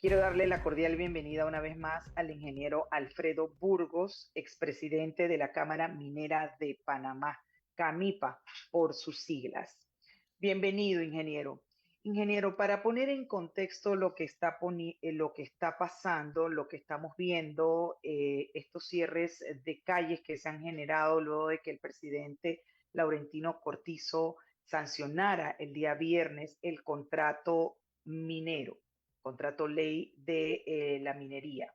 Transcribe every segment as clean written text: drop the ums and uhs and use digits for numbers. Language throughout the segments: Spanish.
Quiero darle la cordial bienvenida una vez más al ingeniero Alfredo Burgos, expresidente de la Cámara Minera de Panamá, CAMIPA, por sus siglas. Bienvenido, ingeniero. Ingeniero, para poner en contexto lo que está pasando, lo que estamos viendo, estos cierres de calles que se han generado luego de que el presidente Laurentino Cortizo sancionara el día viernes el contrato ley de la minería.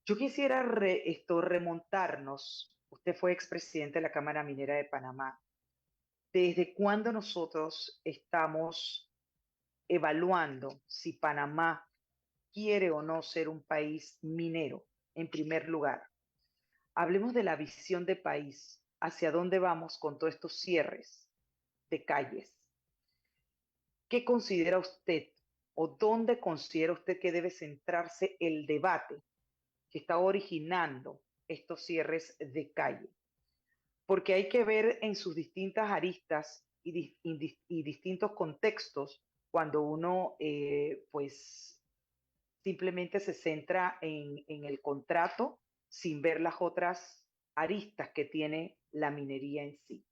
Yo quisiera remontarnos, usted fue expresidente de la Cámara Minera de Panamá, ¿desde cuándo nosotros estamos evaluando si Panamá quiere o no ser un país minero? En primer lugar, hablemos de la visión de país, hacia dónde vamos con todos estos cierres de calles. ¿Qué considera usted o dónde considera usted que debe centrarse el debate que está originando estos cierres de calle? Porque hay que ver en sus distintas aristas y distintos contextos cuando uno pues simplemente se centra en el contrato sin ver las otras aristas que tiene la minería en sí.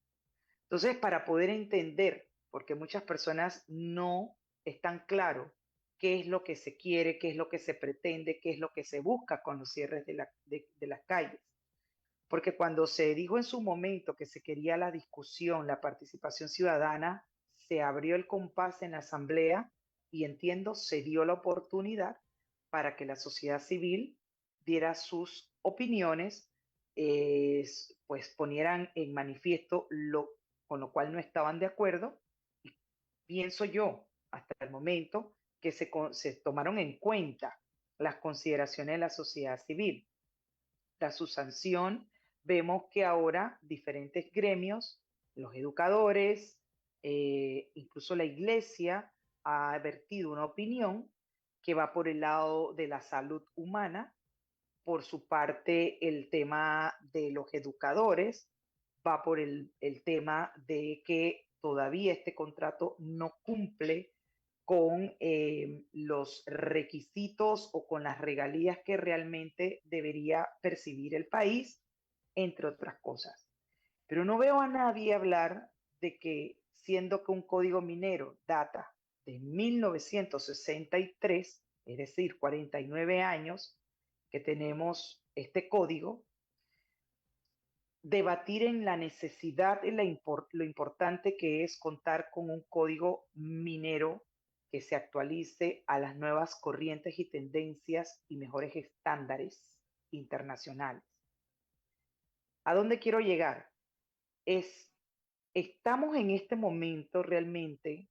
Entonces, para poder entender, porque muchas personas no están claros qué es lo que se quiere, qué es lo que se pretende, qué es lo que se busca con los cierres de las calles. Porque cuando se dijo en su momento que se quería la discusión, la participación ciudadana, se abrió el compás en la asamblea y entiendo, se dio la oportunidad para que la sociedad civil diera sus opiniones, pues ponieran en manifiesto con lo cual no estaban de acuerdo. Y pienso yo, hasta el momento, que se tomaron en cuenta las consideraciones de la sociedad civil. Tras su sanción, vemos que ahora diferentes gremios, los educadores, incluso la iglesia, ha vertido una opinión que va por el lado de la salud humana. Por su parte, el tema de los educadores va por el tema de que todavía este contrato no cumple con los requisitos o con las regalías que realmente debería percibir el país, entre otras cosas. Pero no veo a nadie hablar de que, siendo que un código minero data de 1963, es decir, 49 años que tenemos este código, debatir en la necesidad y lo importante que es contar con un código minero que se actualice a las nuevas corrientes y tendencias y mejores estándares internacionales. ¿A dónde quiero llegar? Es, ¿estamos en este momento realmente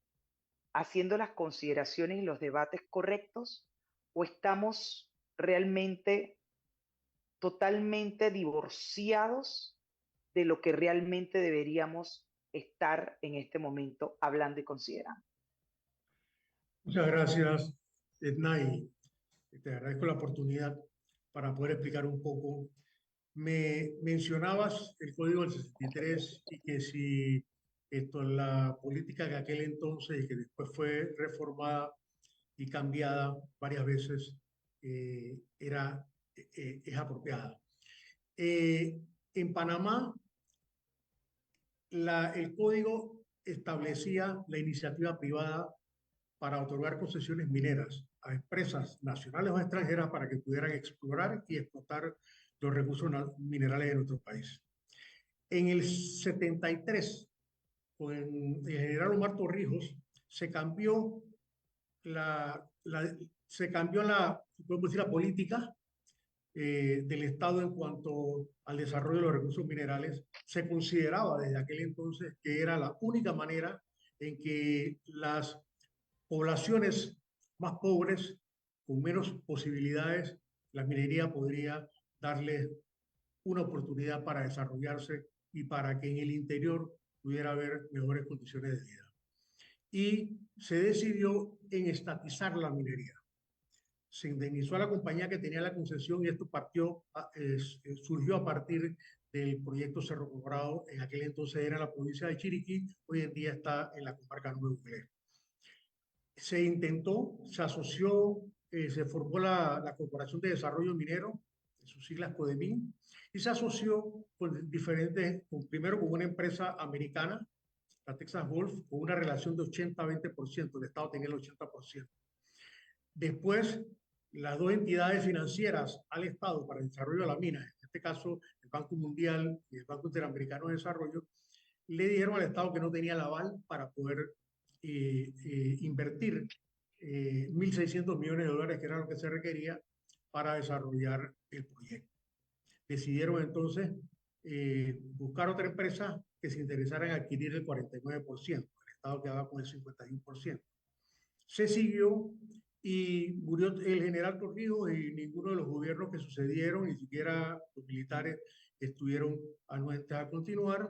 haciendo las consideraciones y los debates correctos o estamos realmente totalmente divorciados de lo que realmente deberíamos estar en este momento hablando y considerando? Muchas gracias, Edna, y te agradezco la oportunidad para poder explicar un poco. Me mencionabas el Código del 63 y que si la política de aquel entonces y que después fue reformada y cambiada varias veces, es apropiada. En Panamá, el código establecía la iniciativa privada para otorgar concesiones mineras a empresas nacionales o extranjeras para que pudieran explorar y explotar los recursos minerales de nuestro país. En el 73, con el general Omar Torrijos, se cambió podemos decir, la política del Estado en cuanto al desarrollo de los recursos minerales. Se consideraba desde aquel entonces que era la única manera en que las poblaciones más pobres, con menos posibilidades, la minería podría darles una oportunidad para desarrollarse y para que en el interior pudiera haber mejores condiciones de vida. Y se decidió en estatizar la minería. Se indemnizó a la compañía que tenía la concesión y esto surgió a partir del proyecto Cerro Colorado. En aquel entonces era la provincia de Chiriquí, hoy en día está en la comarca Nuevo Inglés. Se intentó, se asoció se formó la Corporación de Desarrollo Minero, en sus siglas CODEMIN, y se asoció con primero con una empresa americana, la Texas Gulf, con una relación de 80-20%, el Estado tenía el 80%. Después, las dos entidades financieras al Estado para el desarrollo de la mina, en este caso el Banco Mundial y el Banco Interamericano de Desarrollo, le dieron al Estado que no tenía el aval para poder invertir 1.600 millones de dólares, que era lo que se requería para desarrollar el proyecto. Decidieron entonces buscar otra empresa que se interesara en adquirir el 49%, el Estado quedaba con el 51%. Se siguió y murió el general Torrijos y ninguno de los gobiernos que sucedieron, ni siquiera los militares, estuvieron anuentes a continuar.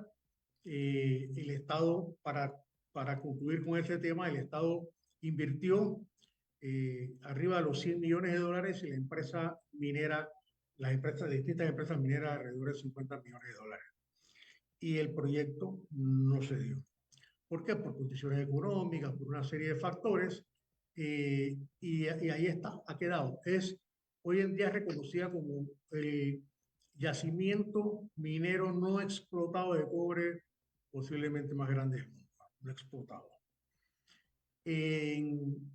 El Estado, para concluir con este tema, el Estado invirtió arriba de los 100 millones de dólares y la empresa minera, distintas empresas mineras alrededor de 50 millones de dólares. Y el proyecto no se dio. ¿Por qué? Por condiciones económicas, por una serie de factores, y ahí está, ha quedado. Hoy en día es reconocida como el yacimiento minero no explotado de cobre posiblemente más grande del mundo, no explotado. En,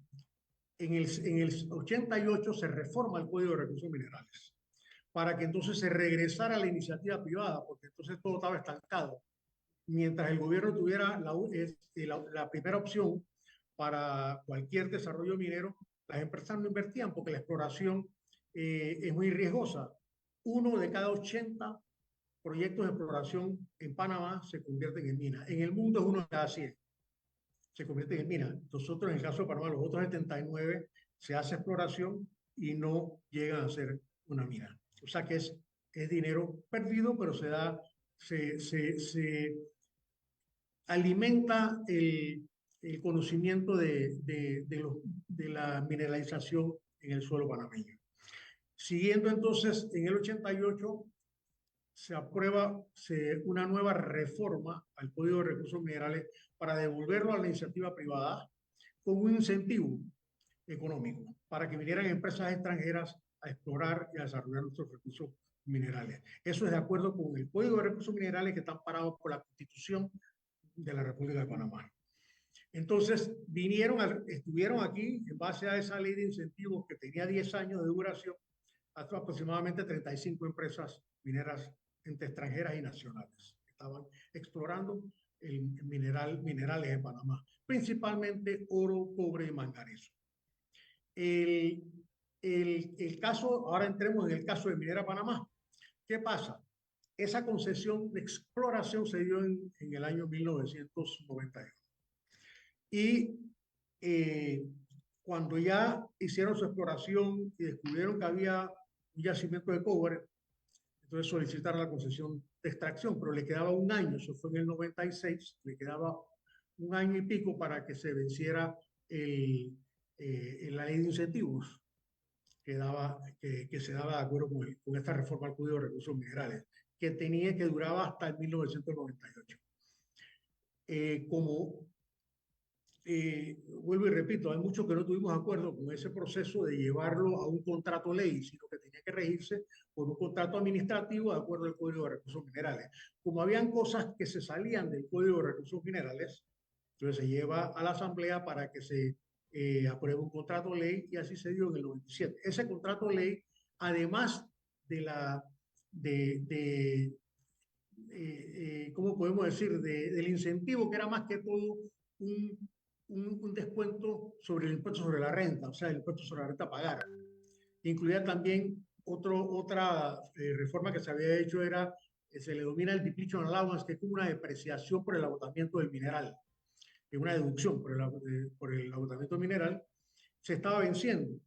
en el 88 se reforma el Código de Recursos Minerales para que entonces se regresara a la iniciativa privada, porque entonces todo estaba estancado. Mientras el gobierno tuviera la primera opción para cualquier desarrollo minero, las empresas no invertían porque la exploración es muy riesgosa. Uno de cada 80 proyectos de exploración en Panamá se convierten en minas. En el mundo es uno de cada 100 se convierten en minas. Nosotros, en el caso de Panamá, los otros 79 se hace exploración y no llegan a ser una mina. O sea que es dinero perdido, pero se alimenta el conocimiento de la mineralización en el suelo panameño. Siguiendo entonces, en el 88 se aprueba una nueva reforma al Código de Recursos Minerales para devolverlo a la iniciativa privada con un incentivo económico para que vinieran empresas extranjeras a explorar y a desarrollar nuestros recursos minerales. Eso es de acuerdo con el Código de Recursos Minerales que está amparado por la Constitución de la República de Panamá. Entonces, estuvieron aquí en base a esa ley de incentivos que tenía 10 años de duración, hasta aproximadamente 35 empresas mineras entre extranjeras y nacionales. Estaban explorando minerales en Panamá, principalmente oro, cobre y manganeso. El caso, ahora entremos en el caso de Minera Panamá. ¿Qué pasa? Esa concesión de exploración se dio en el año 1991. Y cuando ya hicieron su exploración y descubrieron que había un yacimiento de cobre, entonces solicitaron la concesión de extracción, pero le quedaba un año, eso fue en el 96, le quedaba un año y pico para que se venciera la ley de incentivos que se daba de acuerdo con esta reforma al Código de Recursos Minerales, que duraba hasta el 1998. Vuelvo y repito, hay muchos que no tuvimos acuerdo con ese proceso de llevarlo a un contrato ley, sino que tenía que regirse por un contrato administrativo de acuerdo al Código de Recursos Minerales. Como habían cosas que se salían del Código de Recursos Minerales, entonces se lleva a la Asamblea para que se apruebe un contrato ley y así se dio en el 97. Ese contrato ley, además ¿cómo podemos decir? Del incentivo, que era más que todo un descuento sobre el impuesto sobre la renta, o sea, el impuesto sobre la renta a pagar. Incluía también otra reforma que se había hecho, se le denomina el depletion allowance, que es como una depreciación por el agotamiento del mineral, es una deducción por el agotamiento mineral, se estaba venciendo.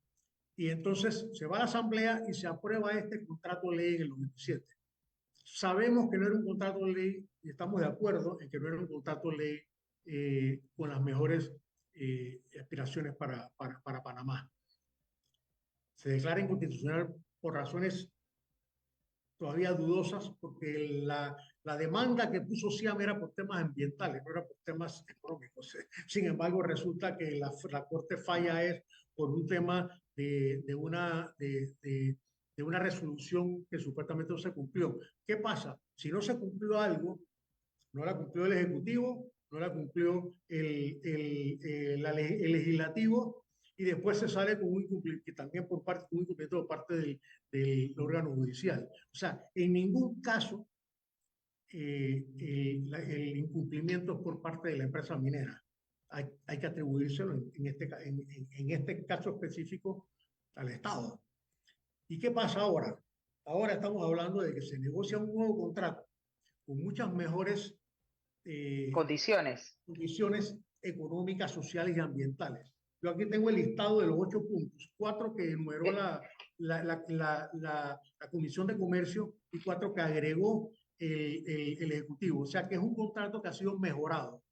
Y entonces se va a la Asamblea y se aprueba este contrato ley en el 97. Sabemos que no era un contrato de ley y estamos de acuerdo en que no era un contrato de ley con las mejores aspiraciones para Panamá. Se declara inconstitucional por razones todavía dudosas, porque la demanda que puso SIAM era por temas ambientales, no era por temas económicos. Sin embargo, resulta que la Corte falla es por un tema de una resolución que supuestamente no se cumplió. ¿Qué pasa? Si no se cumplió algo, no la cumplió el Ejecutivo, no la cumplió el Legislativo, y después se sale con un incumplimiento, que también por parte, un incumplimiento por parte del órgano judicial. O sea, en ningún caso el incumplimiento es por parte de la empresa minera. Hay que atribuírselo en este caso específico al Estado. ¿Y qué pasa ahora? Ahora estamos hablando de que se negocia un nuevo contrato con muchas mejores Condiciones. condiciones económicas, sociales y ambientales. Yo aquí tengo el listado de los 8 puntos, 4 que enumeró Eh, la Comisión de Comercio y 4 que agregó el Ejecutivo. O sea que es un contrato que ha sido mejorado,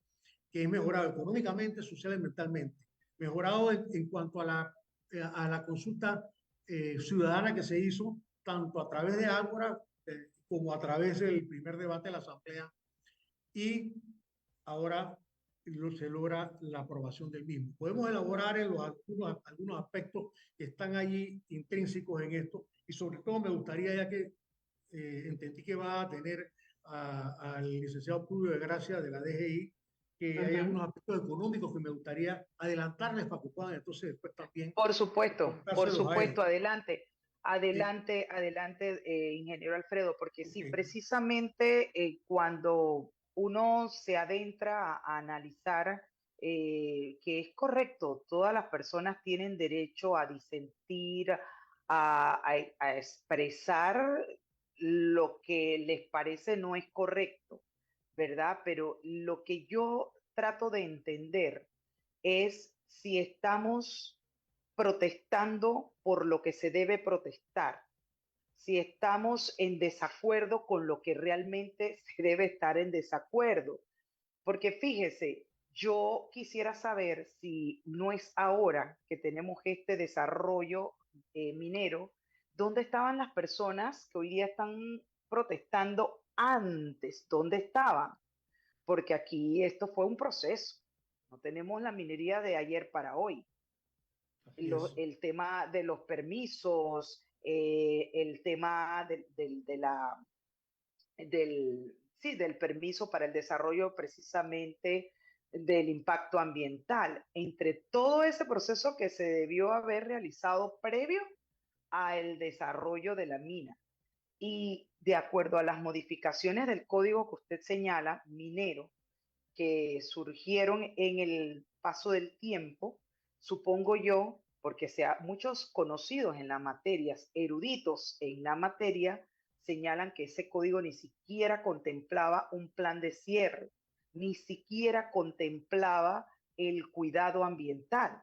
que es mejorado económicamente, social y ambientalmente, mejorado en cuanto a la consulta ciudadana que se hizo, tanto a través de Ágora como a través del primer debate de la Asamblea, y ahora se logra la aprobación del mismo. Podemos elaborar en algunos aspectos que están allí intrínsecos en esto, y sobre todo me gustaría, ya que entendí que va a tener al licenciado Publio de Gracia de la DGI, que hay Ujú. algunos aspectos económicos que me gustaría adelantarles para que puedan entonces después también Por contárselos a supuesto, ellos. adelante, Eh, adelante, adelante, ingeniero Alfredo, porque ok, sí, precisamente cuando uno se adentra a analizar que es correcto, todas las personas tienen derecho a disentir, a expresar lo que les parece no es correcto, ¿verdad? Pero lo que yo trato de entender es si estamos protestando por lo que se debe protestar, si estamos en desacuerdo con lo que realmente se debe estar en desacuerdo. Porque fíjese, yo quisiera saber si no es ahora que tenemos este desarrollo minero, ¿dónde estaban las personas que hoy día están protestando antes? ¿Dónde estaban? Porque aquí esto fue un proceso. No tenemos la minería de ayer para hoy. así es. El tema de los permisos, el tema sí, del permiso para el desarrollo precisamente del impacto ambiental, entre todo ese proceso que se debió haber realizado previo al desarrollo de la mina. Y de acuerdo a las modificaciones del código que usted señala, minero, que surgieron en el paso del tiempo, supongo yo, porque sea, muchos conocidos en la materia, eruditos en la materia, señalan que ese código ni siquiera contemplaba un plan de cierre, ni siquiera contemplaba el cuidado ambiental.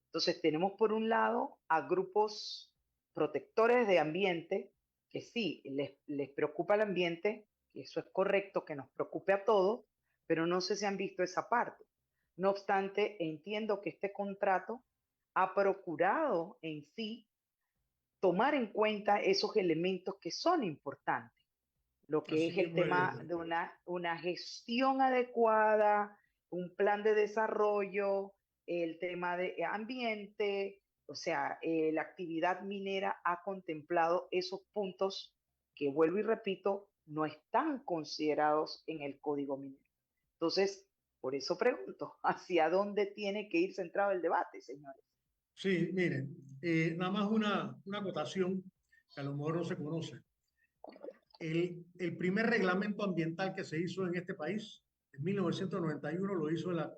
Entonces tenemos por un lado a grupos protectores de ambiente que sí, les preocupa el ambiente, que eso es correcto, que nos preocupe a todos, pero no sé si han visto esa parte. No obstante, entiendo que este contrato ha procurado en sí tomar en cuenta esos elementos que son importantes, lo que Así es el mismo es, tema de una gestión adecuada, un plan de desarrollo, el tema de ambiente, o sea, la actividad minera ha contemplado esos puntos que, vuelvo y repito, no están considerados en el código minero. Entonces, por eso pregunto, ¿hacia dónde tiene que ir centrado el debate, señores? Sí, miren, nada más una acotación que a lo mejor no se conoce. El primer reglamento ambiental que se hizo en este país, en 1991, lo hizo la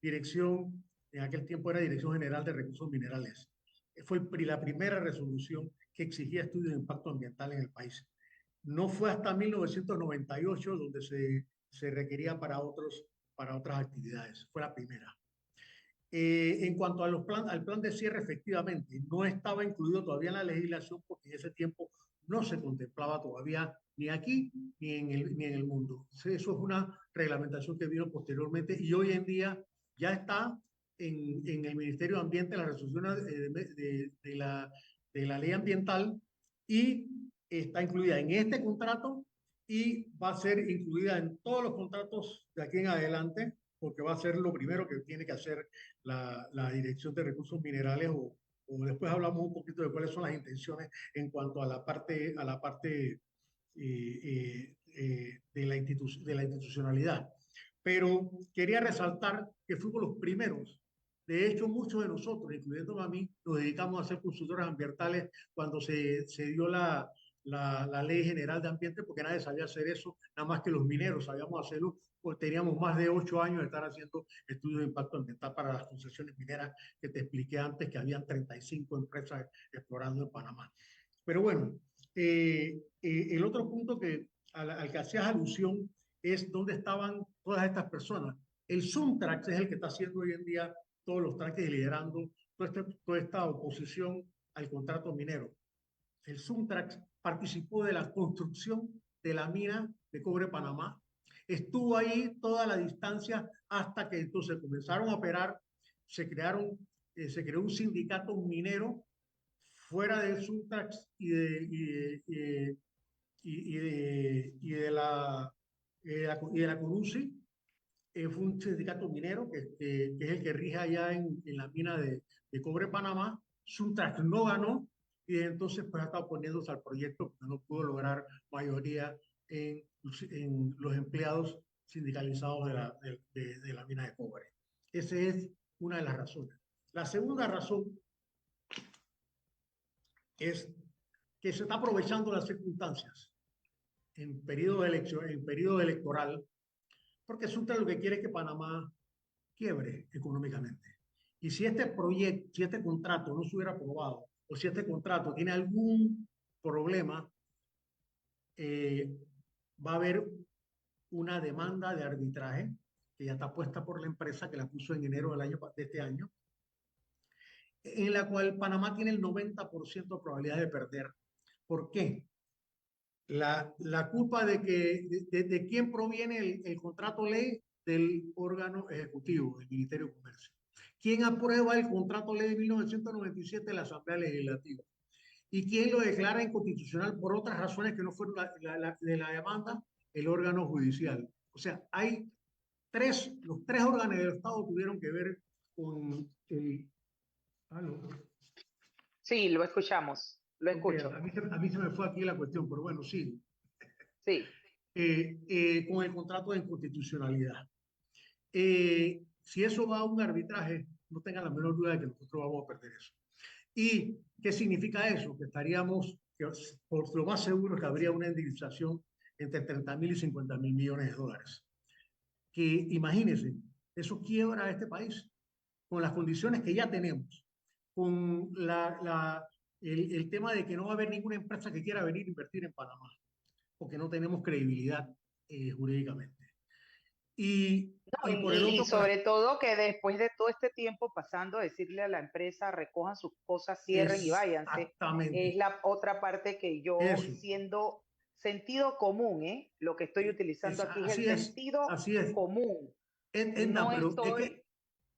dirección, en aquel tiempo era Dirección General de Recursos Minerales. Fue la primera resolución que exigía estudios de impacto ambiental en el país. No fue hasta 1998 donde se requería para otras actividades. Fue la primera. En cuanto a al plan de cierre, efectivamente, no estaba incluido todavía en la legislación porque en ese tiempo no se contemplaba todavía ni aquí ni en el mundo. Eso es una reglamentación que vino posteriormente y hoy en día ya está en el Ministerio de Ambiente la resolución de la ley ambiental, y está incluida en este contrato y va a ser incluida en todos los contratos de aquí en adelante, porque va a ser lo primero que tiene que hacer la Dirección de Recursos Minerales o después hablamos un poquito de cuáles son las intenciones en cuanto a la parte de la institucionalidad. Pero quería resaltar que fuimos los primeros. De hecho, muchos de nosotros, incluyendo a mí, nos dedicamos a ser consultores ambientales cuando se dio la Ley General de Ambiente, porque nadie sabía hacer eso, nada más que los mineros sabíamos hacerlo, porque teníamos más de 8 años de estar haciendo estudios de impacto ambiental para las concesiones mineras que te expliqué antes, que habían 35 empresas explorando en Panamá. Pero bueno, el otro punto al que hacías alusión es dónde estaban todas estas personas. El Suntrax es el que está haciendo hoy en día todos los traques y liderando toda esta oposición al contrato minero. El Suntrax participó de la construcción de la mina de Cobre Panamá, estuvo ahí toda la distancia hasta que entonces comenzaron a operar, se creó un sindicato minero fuera del Suntrax y de la CONUSI. Fue un sindicato minero que es el que rige allá en la mina de Cobre Panamá. Suntrax no ganó y entonces pues ha estado poniéndose al proyecto porque no pudo lograr mayoría en los empleados sindicalizados de la mina de cobre. Esa es una de las razones. La segunda razón es que se está aprovechando las circunstancias en periodo electoral, porque Suntrax lo que quiere es que Panamá quiebre económicamente. Y si este proyecto, si este contrato no se hubiera aprobado, o si este contrato tiene algún problema, va a haber una demanda de arbitraje que ya está puesta por la empresa, que la puso en enero de este año, en la cual Panamá tiene el 90% de probabilidad de perder. ¿Por qué? La culpa de quién proviene el contrato ley del órgano ejecutivo, del Ministerio de Comercio. ¿Quién aprueba el contrato ley de 1997 de la Asamblea Legislativa? ¿Y quién lo declara inconstitucional por otras razones que no fueron de la demanda? El órgano judicial. O sea, los tres órganos del Estado tuvieron que ver con el... ¿Aló? Sí, lo escuchamos, lo Okay, escucho. a mí se me fue aquí la cuestión, pero bueno, sí. Sí. Con el contrato de inconstitucionalidad. Si eso va a un arbitraje, no tengan la menor duda de que nosotros vamos a perder eso. ¿Y qué significa eso? Que por lo más seguro, que habría una indemnización entre 30.000 y 50.000 millones de dólares. Que imagínense, eso quiebra a este país con las condiciones que ya tenemos, con el tema de que no va a haber ninguna empresa que quiera venir a invertir en Panamá, porque no tenemos credibilidad jurídicamente. No, Y por el y otro, sobre todo que después de todo este tiempo pasando, decirle a la empresa recojan sus cosas, cierren y váyanse, es exactamente la otra parte que yo, eso. siendo sentido común, ¿eh? Lo que estoy utilizando aquí es el Así es, sentido así es. común. Edna, No pero es que,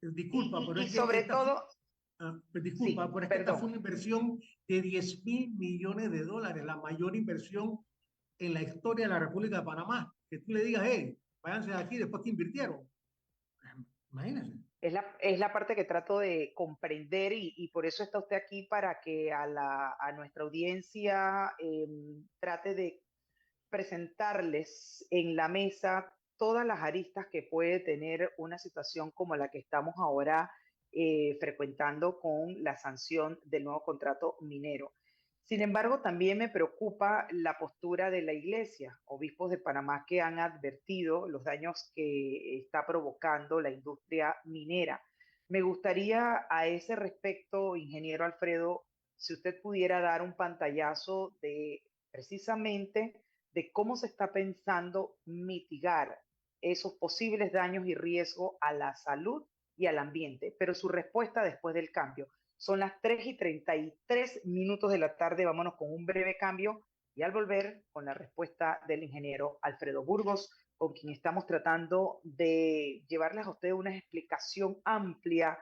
estoy, disculpa, pero y es que sobre todo, disculpa, sí, pero es que esta fue perdón. una inversión de 10.000 millones de dólares, la mayor inversión en la historia de la República de Panamá. Que tú le digas, hey, váyanse de aquí después que invirtieron. Imagínense. Es la parte que trato de comprender y por eso está usted aquí para que a nuestra audiencia trate de presentarles en la mesa todas las aristas que puede tener una situación como la que estamos ahora frecuentando con la sanción del nuevo contrato minero. Sin embargo, también me preocupa la postura de la Iglesia, obispos de Panamá que han advertido los daños que está provocando la industria minera. Me gustaría a ese respecto, ingeniero Alfredo, si usted pudiera dar un pantallazo de precisamente de cómo se está pensando mitigar esos posibles daños y riesgos a la salud y al ambiente, pero su respuesta después del cambio. Son las 3:33 de la tarde, vámonos con un breve cambio y al volver con la respuesta del ingeniero Alfredo Burgos, con quien estamos tratando de llevarles a ustedes una explicación amplia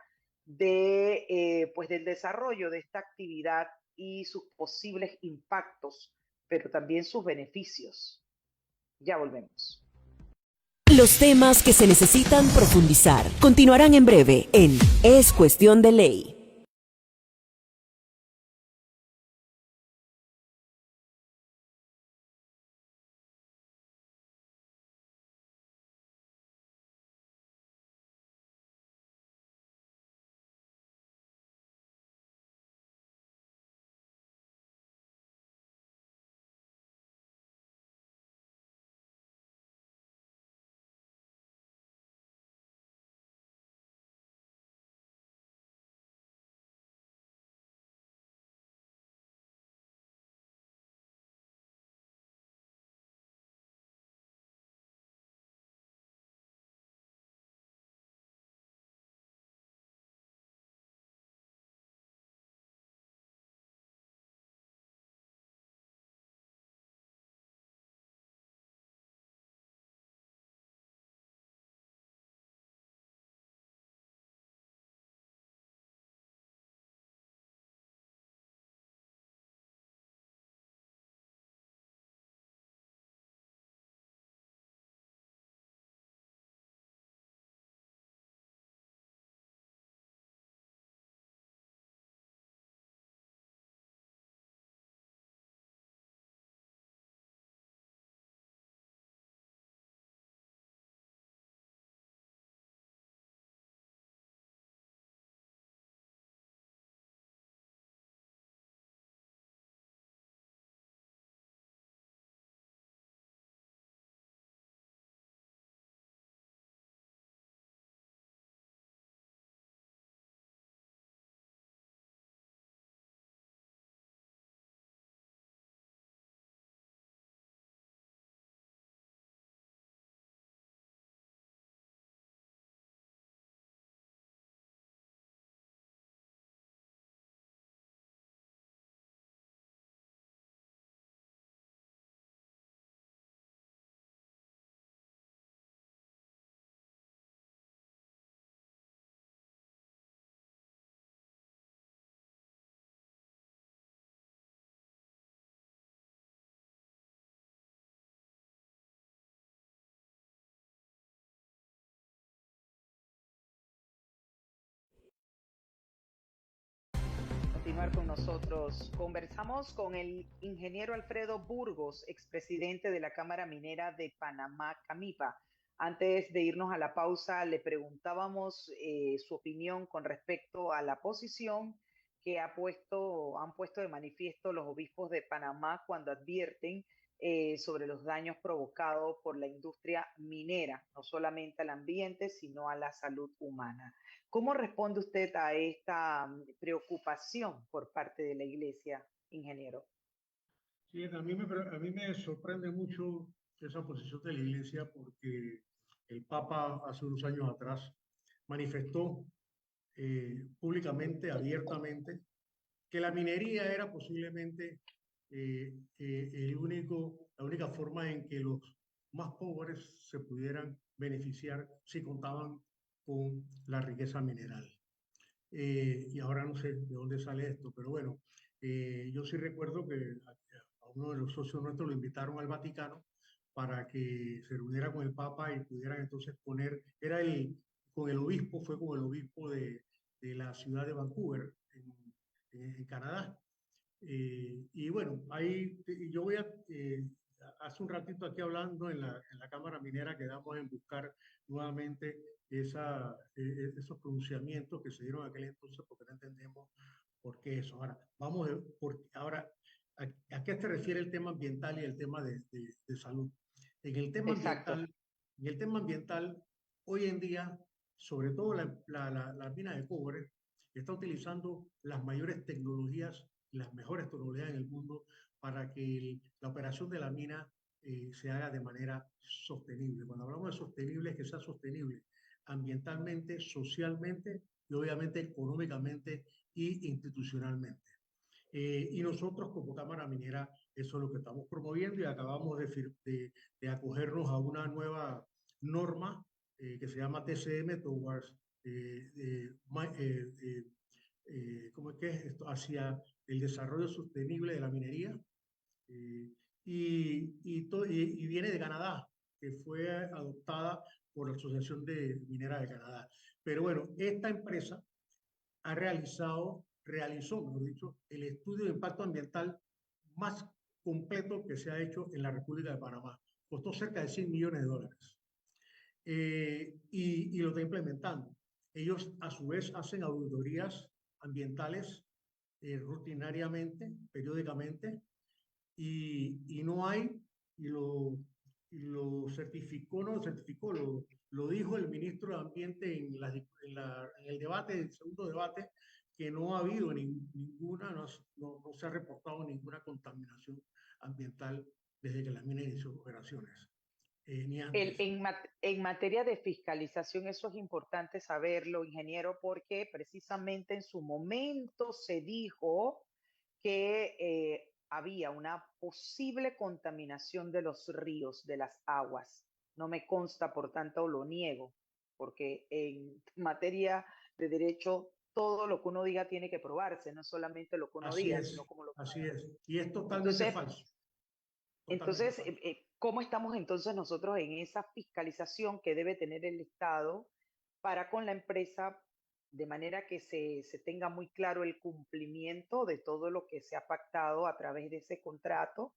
pues del desarrollo de esta actividad y sus posibles impactos, pero también sus beneficios. Ya volvemos. Los temas que se necesitan profundizar continuarán en breve en Es Cuestión de Ley. Continuar con nosotros. Conversamos con el ingeniero Alfredo Burgos, expresidente de la Cámara Minera de Panamá, Camipa. Antes de irnos a la pausa, le preguntábamos su opinión con respecto a la posición que han puesto de manifiesto los obispos de Panamá cuando advierten sobre los daños provocados por la industria minera, no solamente al ambiente, sino a la salud humana. ¿Cómo responde usted a esta preocupación por parte de la Iglesia, ingeniero? Sí, a mí me sorprende mucho esa posición de la Iglesia porque el Papa hace unos años atrás manifestó públicamente, abiertamente, que la minería era posiblemente la única forma en que los más pobres se pudieran beneficiar si contaban con la riqueza mineral. Y ahora no sé de dónde sale esto, pero bueno, yo sí recuerdo que a uno de los socios nuestros lo invitaron al Vaticano para que se reuniera con el Papa y pudieran entonces poner, con el obispo, fue con el obispo de la ciudad de Vancouver, en Canadá. Y bueno, yo hace un ratito aquí hablando en la Cámara Minera, quedamos en buscar nuevamente esos pronunciamientos que se dieron en aquel entonces porque no entendemos por qué eso. Ahora, ¿a qué se refiere el tema ambiental y el tema de salud? En el tema Exacto. ambiental, en el tema ambiental, hoy en día, sobre todo la mina de cobre, está utilizando las mayores tecnologías, las mejores tecnologías en el mundo para que la operación de la mina se haga de manera sostenible. Cuando hablamos de sostenible, es que sea sostenible ambientalmente, socialmente y obviamente económicamente y institucionalmente. Y nosotros como Cámara Minera, eso es lo que estamos promoviendo y acabamos de acogernos a una nueva norma que se llama TCM, Towards ¿cómo es que es esto? Hacia el desarrollo sostenible de la minería. eh, y viene de Canadá. que fue adoptada por la Asociación de Mineras de Canadá. Pero bueno, esta empresa realizó, mejor dicho, el estudio de impacto ambiental más completo que se ha hecho en la República de Panamá. Costó cerca de $100 millones. Y lo está implementando. Ellos, a su vez, hacen auditorías ambientales rutinariamente, periódicamente, y no hay, y lo certificó, no lo certificó, lo dijo el ministro de Ambiente en el debate, el segundo debate, que no ha habido ninguna, no se ha reportado ninguna contaminación ambiental desde que la mina inició operaciones, ni antes. En materia de fiscalización, eso es importante saberlo, ingeniero, porque precisamente en su momento se dijo que había una posible contaminación de los ríos, de las aguas. No me consta, por tanto, lo niego, porque en materia de derecho, todo lo que uno diga tiene que probarse, no solamente lo que uno Así diga, es, sino como lo así prueba. es. Y es totalmente Entonces, falso. Totalmente entonces, falso. ¿cómo estamos entonces nosotros en esa fiscalización que debe tener el Estado para con la empresa, de manera que se tenga muy claro el cumplimiento de todo lo que se ha pactado a través de ese contrato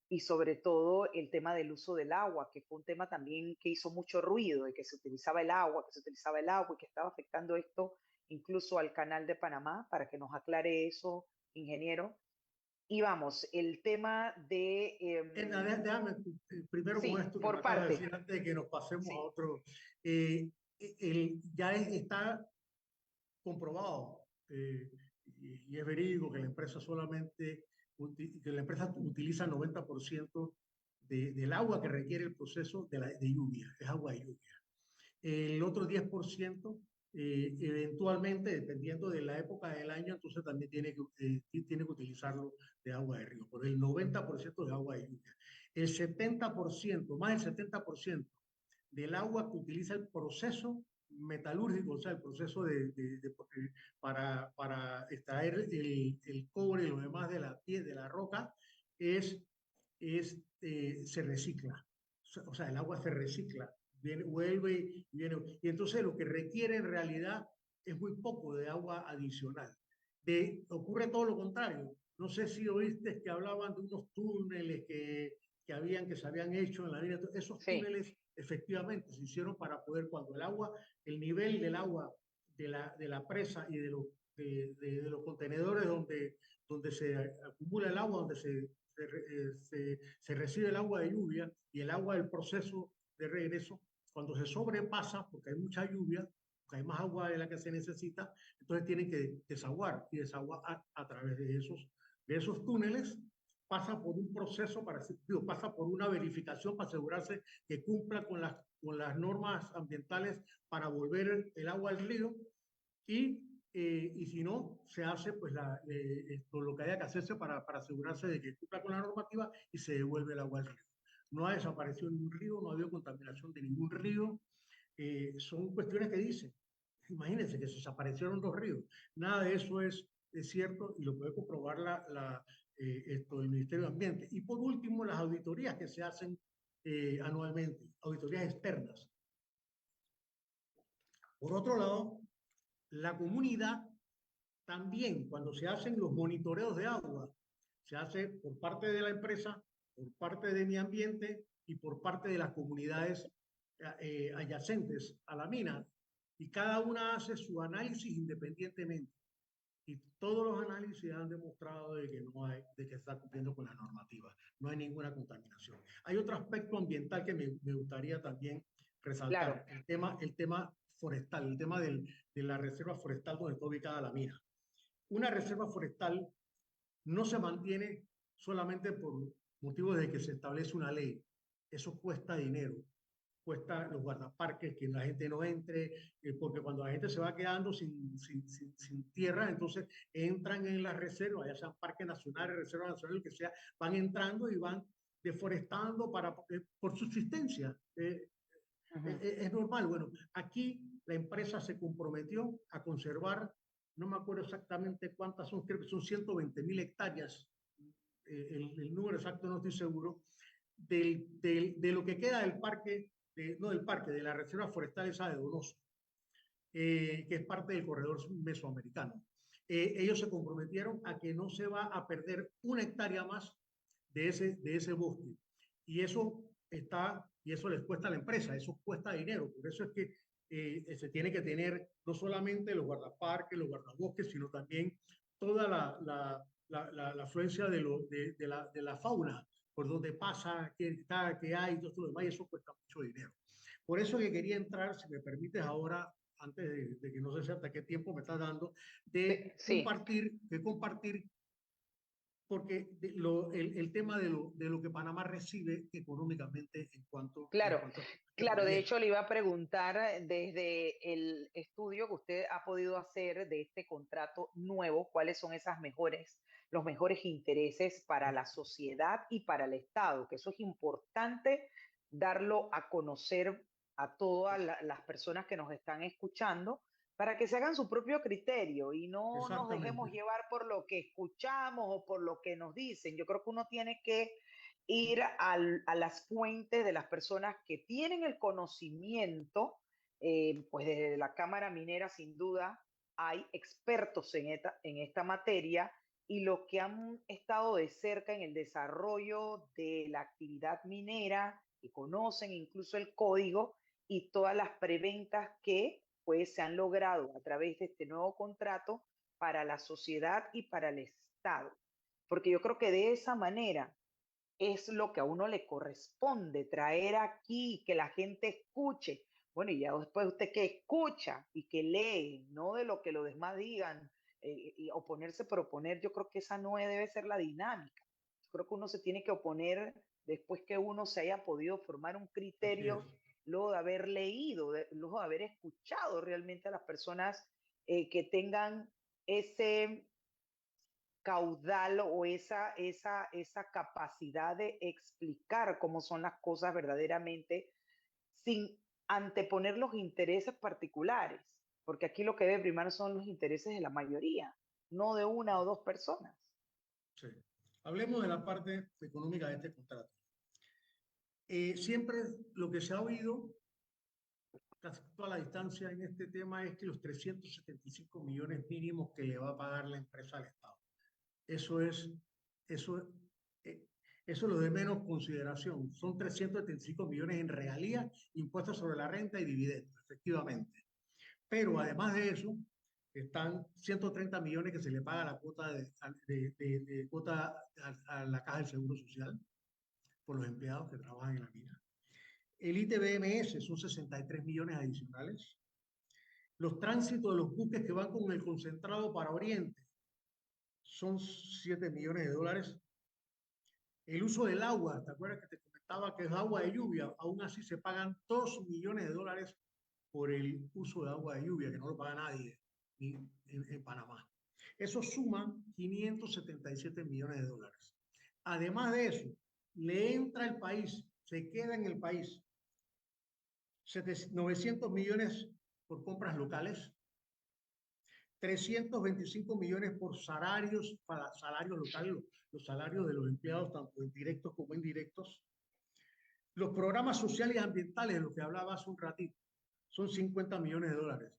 y sobre todo el tema del uso del agua, que fue un tema también que hizo mucho ruido, de que se utilizaba el agua, que se utilizaba el agua y que estaba afectando esto incluso al canal de Panamá, para que nos aclare eso, ingeniero? Y vamos, el tema de... Déjame primero con sí, esto que me por acaba de parte. decir antes de que nos pasemos a Sí, otro. Está comprobado y es verídico que la empresa que la empresa utiliza el 90% del agua que requiere el proceso de lluvia, es agua de lluvia. El otro 10%, eventualmente, dependiendo de la época del año, entonces también tiene que utilizarlo de agua de río, pero el 90% de agua de lluvia. El 70%, más del 70% del agua que utiliza el proceso metalúrgico, o sea, el proceso para extraer el cobre y lo demás de la piel, de la roca, se recicla. O sea, el agua se recicla, vuelve y viene. Y entonces lo que requiere en realidad es muy poco de agua adicional. Ocurre todo lo contrario. No sé si oíste que hablaban de unos túneles que se habían hecho en la mina. Esos sí. túneles efectivamente se hicieron para poder, cuando el nivel del agua de la presa y de los contenedores donde se acumula el agua, donde se recibe el agua de lluvia y el agua del proceso de regreso, cuando se sobrepasa, porque hay mucha lluvia, porque hay más agua de la que se necesita, entonces tienen que desaguar y desaguar a través de esos túneles. Pasa por un proceso, pasa por una verificación para asegurarse que cumpla con las normas ambientales para volver el agua al río y si no, se hace pues lo que haya que hacerse para asegurarse de que cumpla con la normativa y se devuelve el agua al río. No ha desaparecido ningún río, no ha habido contaminación de ningún río. Son cuestiones que dicen. Imagínense que se desaparecieron los ríos. Nada de eso es cierto y lo puede comprobar el Ministerio de Ambiente. Y por último, las auditorías que se hacen anualmente, auditorías externas. Por otro lado, la comunidad también, cuando se hacen los monitoreos de agua, se hace por parte de la empresa, por parte de mi ambiente y por parte de las comunidades adyacentes a la mina. Y cada una hace su análisis independientemente. Y todos los análisis han demostrado de que está cumpliendo con la normativa. No hay ninguna contaminación. Hay otro aspecto ambiental que me gustaría también Claro, resaltar, el tema forestal, el tema de la reserva forestal donde está ubicada la mina. Una reserva forestal no se mantiene solamente por motivos de que se establece una ley. Eso cuesta dinero, cuesta los guardaparques, que la gente no entre, porque cuando la gente se va quedando sin tierra, entonces entran en las reservas, ya sean parques nacionales, reservas nacionales, lo que sea, van entrando y van deforestando por subsistencia. Es normal. Bueno, aquí la empresa se comprometió a conservar, no me acuerdo exactamente cuántas son, creo que son 120.000 hectáreas, el número exacto no estoy seguro, de lo que queda del parque, no del parque, de la reserva forestal esa de Donoso, que es parte del corredor mesoamericano. Ellos se comprometieron a que no se va a perder una hectárea más de ese bosque. Y eso y eso les cuesta a la empresa, eso cuesta dinero. Por eso es que se tiene que tener no solamente los guardaparques, los guardabosques, sino también toda la afluencia de la fauna, por donde pasa, qué está, qué hay, todo esto demás, y eso cuesta mucho dinero. Por eso que quería entrar, si me permites ahora, antes de que no sé hasta qué tiempo me estás dando, Sí, de compartir porque el tema de lo que Panamá recibe económicamente en claro. cuanto a este Claro, de proyecto. hecho le iba a preguntar desde el estudio que usted ha podido hacer de este contrato nuevo, cuáles son los mejores intereses para la sociedad y para el Estado, que eso es importante darlo a conocer a todas las personas que nos están escuchando para que se hagan su propio criterio y no nos dejemos Exactamente. llevar por lo que escuchamos o por lo que nos dicen. Yo creo que uno tiene que ir a las fuentes de las personas que tienen el conocimiento, pues desde la Cámara Minera sin duda hay expertos en esta materia y los que han estado de cerca en el desarrollo de la actividad minera, que conocen incluso el código y todas las preventas que pues se han logrado a través de este nuevo contrato para la sociedad y para el Estado. Porque yo creo que de esa manera es lo que a uno le corresponde, traer aquí, que la gente escuche. Bueno, y ya después usted que escucha y que lee, no de lo que los demás digan, y oponerse por oponer, yo creo que esa no debe ser la dinámica. Yo creo que uno se tiene que oponer después que uno se haya podido formar un Así es. criterio, luego de haber leído, luego de haber escuchado realmente a las personas que tengan ese caudal o esa capacidad de explicar cómo son las cosas verdaderamente sin anteponer los intereses particulares, porque aquí lo que debe primar son los intereses de la mayoría, no de una o dos personas. Sí. Hablemos de la parte económica de este contrato. Siempre lo que se ha oído, casi toda la distancia en este tema, es que los 375 millones mínimos que le va a pagar la empresa al Estado. Eso es, eso, eh, eso es lo de menos consideración. Son 375 millones en regalías, impuestos sobre la renta y dividendos, efectivamente. Pero además de eso, están 130 millones que se le paga la cuota de cuota a la Caja del Seguro Social por los empleados que trabajan en la mina. El ITBMS son 63 millones adicionales. Los tránsitos de los buques que van con el concentrado para Oriente son 7 millones de dólares. El uso del agua, ¿te acuerdas que te comentaba que es agua de lluvia? Aún así se pagan 2 millones de dólares por el uso de agua de lluvia, que no lo paga nadie en Panamá. Eso suma 577 millones de dólares. Además de eso, le entra al país, se queda en el país 900 millones por compras locales, 325 millones por salarios, para salarios locales, los salarios de los empleados, tanto directos como indirectos. Los programas sociales y ambientales, de los que hablaba hace un ratito, son 50 millones de dólares.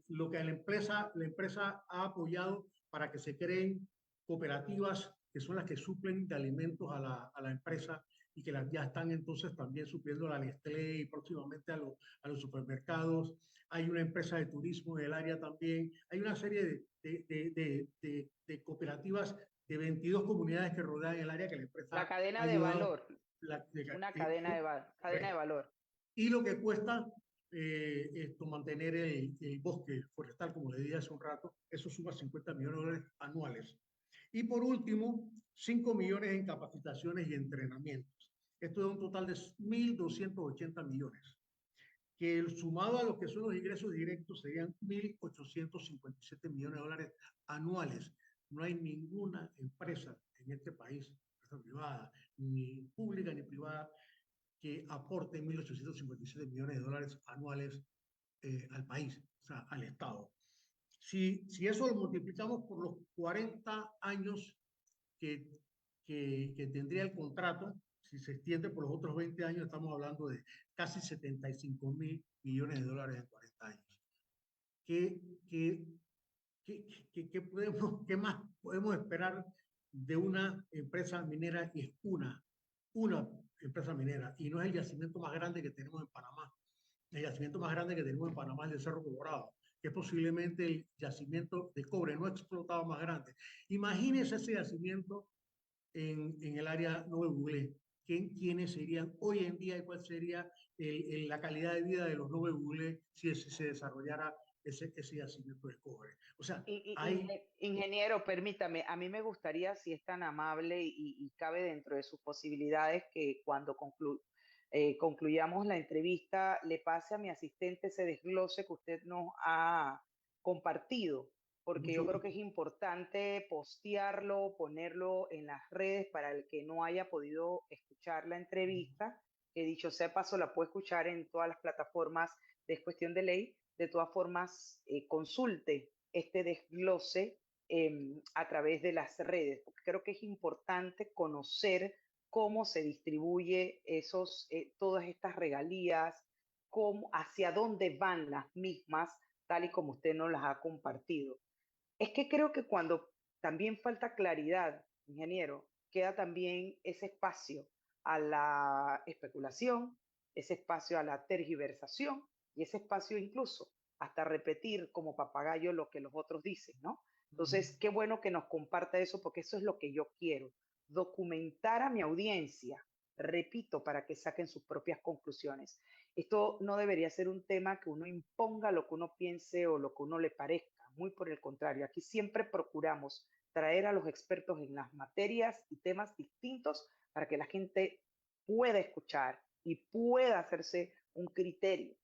Lo que la empresa ha apoyado para que se creen cooperativas que son las que suplen de alimentos a la empresa y que ya están entonces también supliendo a la Nestlé y próximamente a los supermercados. Hay una empresa de turismo en el área también. Hay una serie de cooperativas de 22 comunidades que rodean el área que la empresa La ha cadena de ayudado. valor, una cadena de Correcto. valor. Y lo que cuesta mantener el bosque forestal, como le dije hace un rato, eso suma 50 millones de dólares anuales. Y por último, 5 millones en capacitaciones y entrenamientos. Esto es un total de 1.280 millones, que sumado a lo que son los ingresos directos serían 1.857 millones de dólares anuales. No hay ninguna empresa en este país, empresa privada, ni pública ni privada, que aporte 1.857 millones de dólares anuales al país, o sea, al Estado. Si eso lo multiplicamos por los 40 años que que tendría el contrato, si se extiende por los otros 20 años, estamos hablando de casi 75.000 millones de dólares en 40 años. ¿Qué, qué, qué más podemos esperar de una empresa minera? Y es una empresa minera, y no es el yacimiento más grande que tenemos en Panamá. El yacimiento más grande que tenemos en Panamá es el Cerro Colorado, que es posiblemente el yacimiento de cobre no explotado más grande. Imagínense ese yacimiento en el área Nuevo Google. ¿Quiénes serían hoy en día y cuál sería la calidad de vida de los Nuevo Google si se desarrollara ese yacimiento de cobre? O sea, hay... Ingeniero, permítame, a mí me gustaría, si es tan amable y cabe dentro de sus posibilidades, que cuando concluyamos la entrevista le pase a mi asistente ese desglose que usted nos ha compartido, porque Mucho yo creo que gusto. es importante postearlo, ponerlo en las redes para el que no haya podido escuchar la entrevista, que dicho sea de paso la puede escuchar en todas las plataformas de Es Cuestión de Ley. De todas formas, consulte este desglose a través de las redes, porque creo que es importante conocer cómo se distribuye todas estas regalías, hacia dónde van las mismas, tal y como usted nos las ha compartido. Es que creo que cuando también falta claridad, ingeniero, queda también ese espacio a la especulación, ese espacio a la tergiversación y ese espacio incluso hasta repetir como papagayo lo que los otros dicen, ¿no? Entonces, qué bueno que nos comparta eso porque eso es lo que yo quiero, documentar a mi audiencia, repito, para que saquen sus propias conclusiones. Esto no debería ser un tema que uno imponga lo que uno piense o lo que uno le parezca, muy por el contrario, aquí siempre procuramos traer a los expertos en las materias y temas distintos para que la gente pueda escuchar y pueda hacerse un criterio.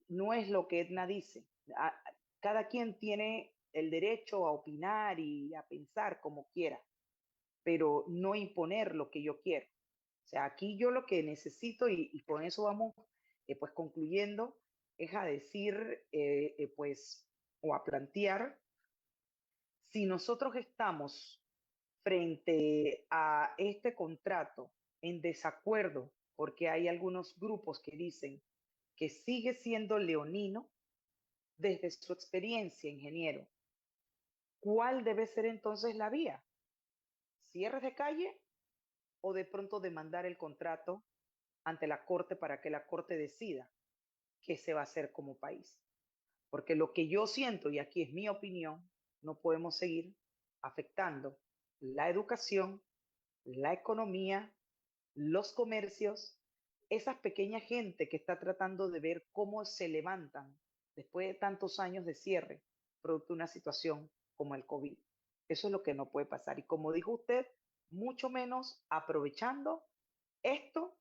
No es lo que Edna dice. Cada quien tiene el derecho a opinar y a pensar como quiera, pero no imponer lo que yo quiero. O sea, aquí yo lo que necesito, y con eso vamos pues concluyendo, es a decir, pues, o a plantear, si nosotros estamos frente a este contrato en desacuerdo, porque hay algunos grupos que dicen que sigue siendo leonino, desde su experiencia, ingeniero, ¿cuál debe ser entonces la vía? ¿Cierres de calle o de pronto demandar el contrato ante la Corte para que la Corte decida qué se va a hacer como país? Porque lo que yo siento, y aquí es mi opinión, no podemos seguir afectando la educación, la economía, los comercios, esa pequeña gente que está tratando de ver cómo se levantan después de tantos años de cierre, producto de una situación como el COVID. Eso es lo que no puede pasar. Y como dijo usted, mucho menos aprovechando esto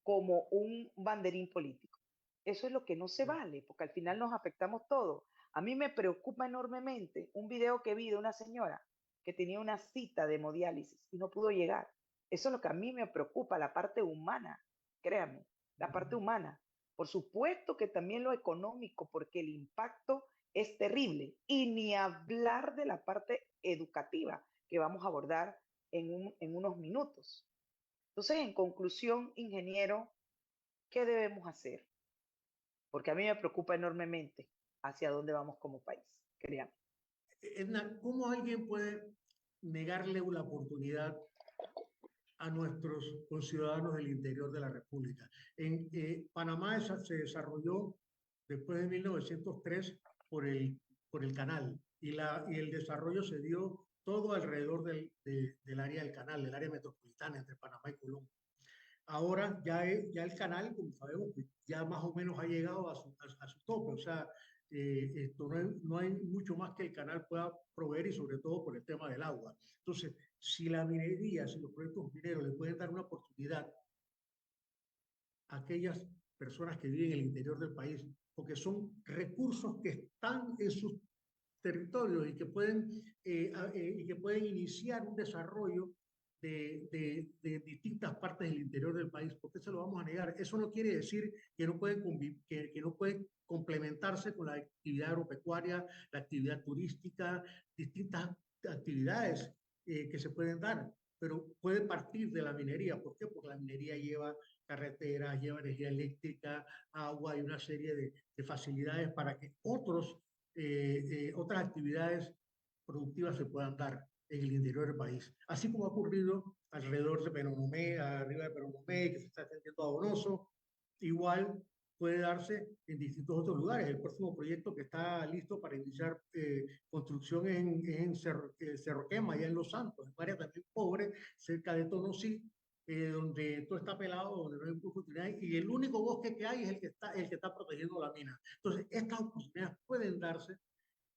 como un banderín político. Eso es lo que no se vale, porque al final nos afectamos todos. A mí me preocupa enormemente un video que vi de una señora que tenía una cita de hemodiálisis y no pudo llegar. Eso es lo que a mí me preocupa, la parte humana, créanme, la parte humana. Por supuesto que también lo económico, porque el impacto es terrible. Y ni hablar de la parte educativa que vamos a abordar en unos minutos. Entonces, en conclusión, ingeniero, ¿qué debemos hacer? Porque a mí me preocupa enormemente hacia dónde vamos como país, créanme. Edna, ¿cómo alguien puede negarle la oportunidad a nuestros conciudadanos del interior de la República? En Panamá se desarrolló después de 1903 por el canal y el desarrollo se dio todo alrededor del área del canal, del área metropolitana entre Panamá y Colombia. Ahora ya el canal, como sabemos, pues, ya más o menos ha llegado a su tope. O sea, esto no hay mucho más que el canal pueda proveer y sobre todo por el tema del agua. Entonces, si la minería, si los proyectos mineros le pueden dar una oportunidad a aquellas personas que viven en el interior del país, porque son recursos que están en sus territorios y que pueden iniciar un desarrollo de distintas partes del interior del país. ¿Por qué se lo vamos a negar? Eso no quiere decir que no pueden, que no pueden complementarse con la actividad agropecuaria, la actividad turística, distintas actividades que se pueden dar. pero puede partir de la minería. ¿Por qué? Porque la minería lleva carreteras, lleva energía eléctrica, agua y una serie de facilidades para que otras actividades productivas se puedan dar en el interior del país. Así como ha ocurrido alrededor de Penonomé, arriba de Penonomé, que se está extendiendo a Donoso, igual puede darse en distintos otros lugares. El próximo proyecto que está listo para iniciar construcción en Cerro Quema, allá en Los Santos, en un área también pobre, cerca de Tonosí, donde todo está pelado, donde no hay oportunidades, y el único bosque que hay es el que está protegiendo la mina. Entonces, estas oportunidades pueden darse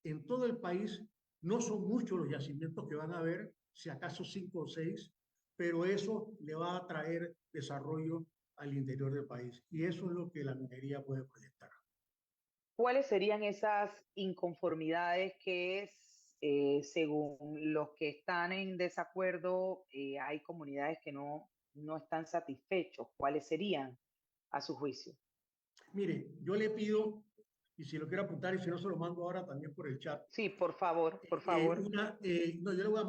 en todo el país. No son muchos los yacimientos que van a haber, si acaso 5 o 6, pero eso le va a traer desarrollo al interior del país. Y eso es lo que la minería puede proyectar. ¿Cuáles serían esas inconformidades que, según los que están en desacuerdo, hay comunidades que no están satisfechos? ¿Cuáles serían a su juicio? Mire, yo le pido, y si lo quiero apuntar y si no se lo mando ahora también por el chat, Sí, por favor, por favor. no, yo le voy a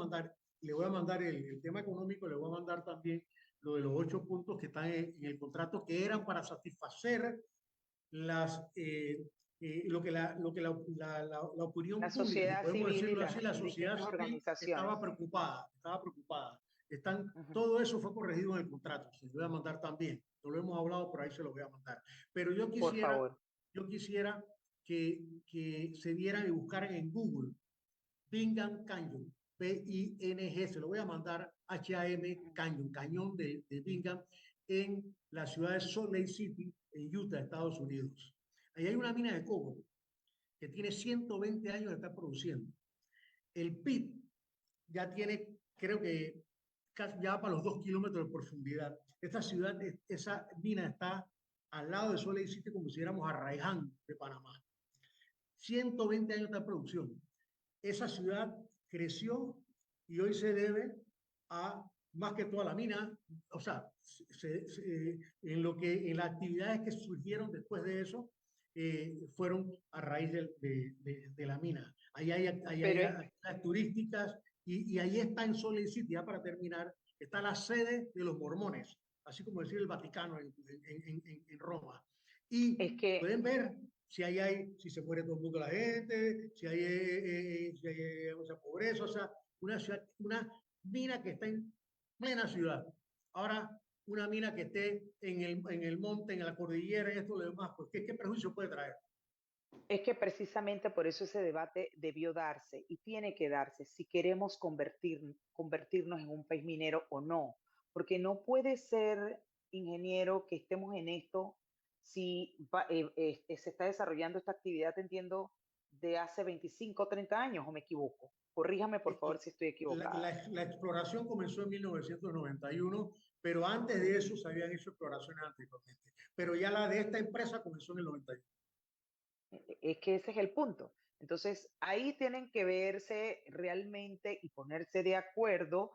mandar el tema económico, le voy a mandar también lo de los 8 puntos que están en el contrato, que eran para satisfacer la La opinión pública, si sociedad podemos civil y decirlo así, las la sociedad distintas civil organizaciones. estaba preocupada, estaba preocupada. Ujú. Todo eso fue corregido en el contrato, se lo voy a mandar también, no lo hemos hablado, por ahí se lo voy a mandar. Pero Por favor. yo quisiera que se vieran y buscaran en Google Bingham Canyon, B-I-N-G, se lo voy a mandar, H-A-M Canyon, Cañón de Bingham, en la ciudad de Salt Lake City, en Utah, Estados Unidos. Ahí hay una mina de cobre que tiene 120 años de estar produciendo. El pit ya tiene, creo que ya para los 2 kilómetros de profundidad. Esa mina está al lado de Salt Lake City, como si éramos Arraiján de Panamá. 120 años de producción. Esa ciudad creció y hoy se debe a más que toda la mina, o sea, en las actividades que surgieron después de eso, fueron a raíz de la mina. Ahí hay Pero actividades turísticas y ahí está en Salt Lake City, ya para terminar, está la sede de los mormones, así como decir el Vaticano en Roma. es Y que pueden ver si se muere todo el mundo la gente, si hay o sea, pobreza, o sea, una mina que está en plena ciudad. Ahora, una mina que esté en el monte, en la cordillera y esto y lo demás, pues ¿qué perjuicio puede traer? Es que precisamente por eso ese debate debió darse y tiene que darse si queremos convertirnos en un país minero o no, porque no puede ser, ingeniero, que estemos en esto si se está desarrollando esta actividad, entiendo, de hace 25 o 30 años, o me equivoco. Corríjame, por favor, si estoy equivocada. La exploración comenzó en 1991, pero antes de eso se habían hecho exploraciones anteriormente. Pero ya la de esta empresa comenzó en el 91. Es que ese es el punto. Entonces, ahí tienen que verse realmente y ponerse de acuerdo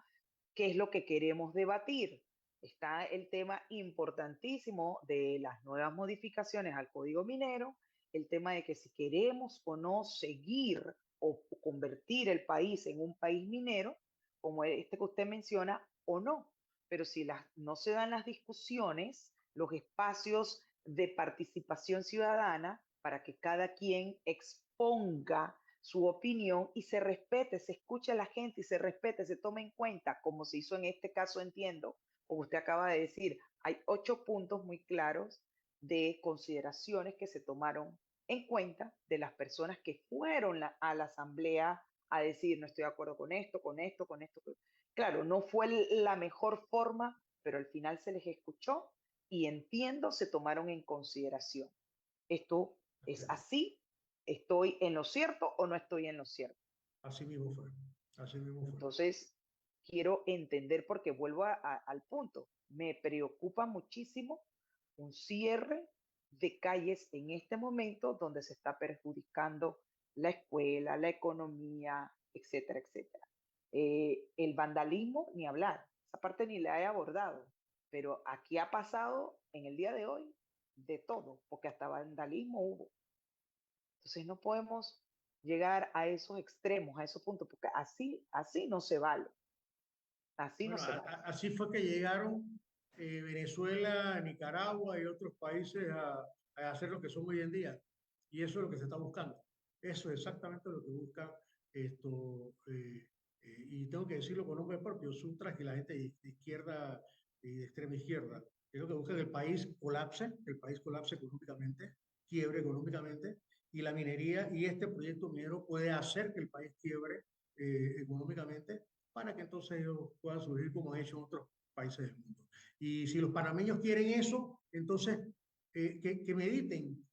qué es lo que queremos debatir. Está el tema importantísimo de las nuevas modificaciones al Código Minero, el tema de que si queremos o no seguir o convertir el país en un país minero, como este que usted menciona, o no. Pero si no se dan las discusiones, los espacios de participación ciudadana para que cada quien exponga su opinión y se respete, se escuche a la gente y se respete, se tome en cuenta, como se hizo en este caso, entiendo, como usted acaba de decir, hay 8 puntos muy claros de consideraciones que se tomaron en cuenta de las personas que fueron a la asamblea a decir, no estoy de acuerdo con esto, con esto, con esto. Claro, no fue la mejor forma, pero al final se les escuchó y entiendo, se tomaron en consideración. Esto es así, estoy en lo cierto o no estoy en lo cierto. Así mismo fue. Así mismo fue. Entonces, quiero entender porque vuelvo al punto. Me preocupa muchísimo un cierre de calles en este momento donde se está perjudicando la escuela, la economía, etcétera, etcétera. El vandalismo, ni hablar, esa parte ni la he abordado, pero aquí ha pasado en el día de hoy de todo, porque hasta vandalismo hubo. Entonces no podemos llegar a esos extremos, a esos puntos, porque así no se vale. Así no Bueno, se va. así fue que llegaron Venezuela, Nicaragua y otros países a hacer lo que son hoy en día. Y eso es lo que se está buscando. Eso es exactamente lo que busca esto. Y tengo que decirlo con nombre propio, Sutras y la gente de izquierda y de extrema izquierda. Es lo que busca que el país colapse económicamente, quiebre económicamente, y la minería y este proyecto minero puede hacer que el país quiebre económicamente para que entonces ellos puedan surgir como han hecho otros países del mundo. Y si los panameños quieren eso, entonces que mediten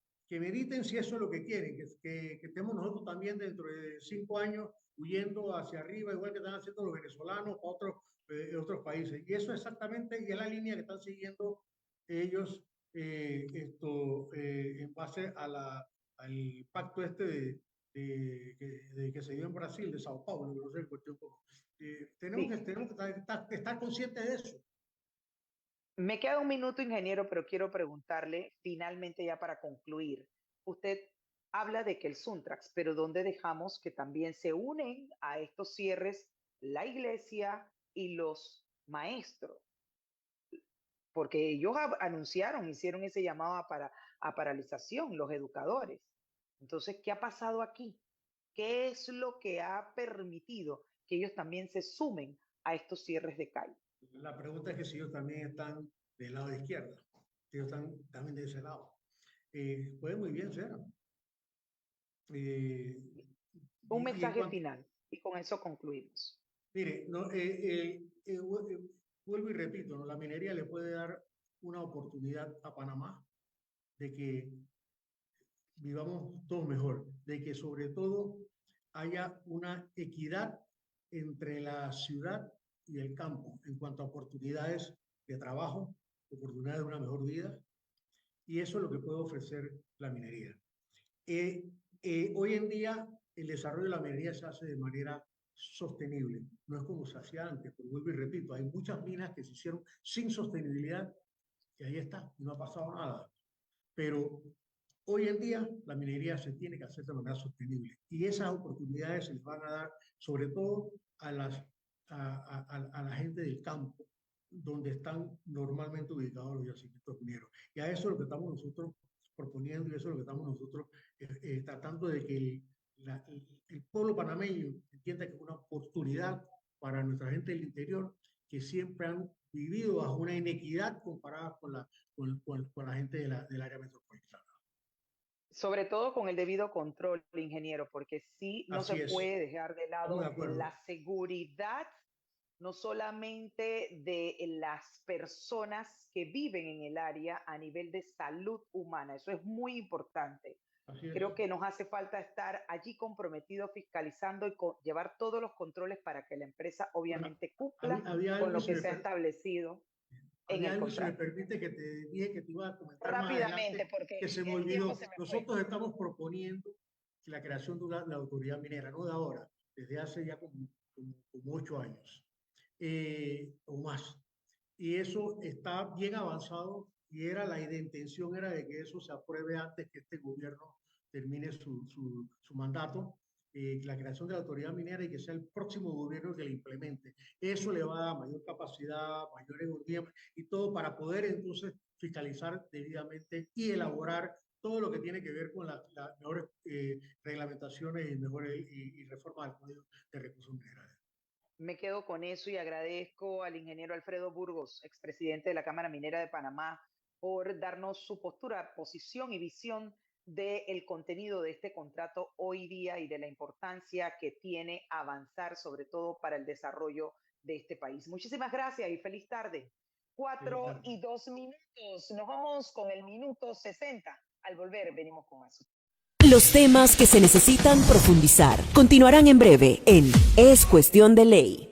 si eso es lo que quieren, que estemos nosotros también dentro de 5 años huyendo hacia arriba, igual que están haciendo los venezolanos para otros países. Y eso exactamente y es la línea que están siguiendo ellos en base al pacto este de que se dio en Brasil, de Sao Paulo, no sé, cuestión como. Sí. Tenemos que estar conscientes de eso. Me queda un minuto, ingeniero, pero quiero preguntarle finalmente ya para concluir. Usted habla de que el Suntrax, pero ¿dónde dejamos que también se unen a estos cierres la iglesia y los maestros? Porque ellos anunciaron, hicieron ese llamado a paralización, los educadores. Entonces, ¿qué ha pasado aquí? ¿Qué es lo que ha permitido que ellos también se sumen a estos cierres de calle? La pregunta es que si ellos también están del lado de izquierda, si ellos están también de ese lado. Puede muy bien ser. Eh, Un y en mensaje cuanto, final y con eso concluimos. mire, no, vuelvo y repito, ¿no? La minería le puede dar una oportunidad a Panamá de que vivamos todos mejor, de que sobre todo haya una equidad entre la ciudad y el campo en cuanto a oportunidades de trabajo, oportunidades de una mejor vida, y eso es lo que puede ofrecer la minería. Hoy en día el desarrollo de la minería se hace de manera sostenible, no es como se hacía antes, pero vuelvo y repito, hay muchas minas que se hicieron sin sostenibilidad y ahí está, no ha pasado nada. Pero hoy en día la minería se tiene que hacer de manera sostenible y esas oportunidades se les van a dar sobre todo a la gente del campo, donde están normalmente ubicados los yacimientos mineros. Y a eso es lo que estamos nosotros proponiendo y eso es lo que estamos nosotros tratando de que el pueblo panameño entienda que es una oportunidad para nuestra gente del interior que siempre han vivido bajo una inequidad comparada con la gente del área metropolitana. Sobre todo con el debido control, ingeniero, porque sí no se Así es, puede dejar de estamos de lado acuerdo. la seguridad, no solamente de las personas que viven en el área a nivel de salud humana. Eso es muy importante. Así es. Creo que nos hace falta estar allí comprometidos, fiscalizando y llevar todos los controles para que la empresa Bueno, obviamente cumpla había con algo, lo que se ha establecido en el si me contrato. permite, que te dije que te iba a comentar más Rápidamente, adelante, porque que se me el tiempo se olvidó. me fue. Nosotros estamos proponiendo la creación de la autoridad minera, no de ahora, desde hace ya como 8 años o más. Y eso está bien avanzado y la intención era de que eso se apruebe antes que este gobierno termine su mandato, la creación de la autoridad minera y que sea el próximo gobierno que la implemente. Eso le va a dar mayor capacidad, mayor economía y todo para poder entonces fiscalizar debidamente y elaborar todo lo que tiene que ver con las mejores reglamentaciones y reformas del Código de Recursos Minerales. Me quedo con eso y agradezco al ingeniero Alfredo Burgos, expresidente de la Cámara Minera de Panamá, por darnos su postura, posición y visión del contenido de este contrato hoy día y de la importancia que tiene avanzar, sobre todo para el desarrollo de este país. Muchísimas gracias y feliz tarde. Feliz 4:02. Nos vamos con el minuto 60. Al volver, venimos con eso. Los temas que se necesitan profundizar continuarán en breve en Es Cuestión de Ley.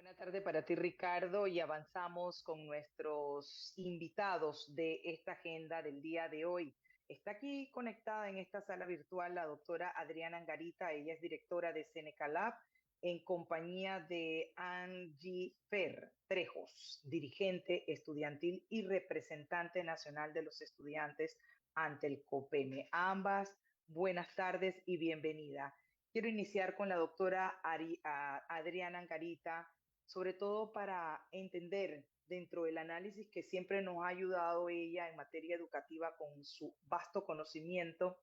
Buenas tardes para ti, Ricardo, y avanzamos con nuestros invitados de esta agenda del día de hoy. Está aquí conectada en esta sala virtual la doctora Adriana Angarita. Ella es directora de Seneca Lab en compañía de Angie Fer Trejos, dirigente estudiantil y representante nacional de los estudiantes ante el COPEME. Ambas, buenas tardes y bienvenida. Quiero iniciar con la doctora Adriana Angarita, sobre todo para entender dentro del análisis que siempre nos ha ayudado ella en materia educativa con su vasto conocimiento,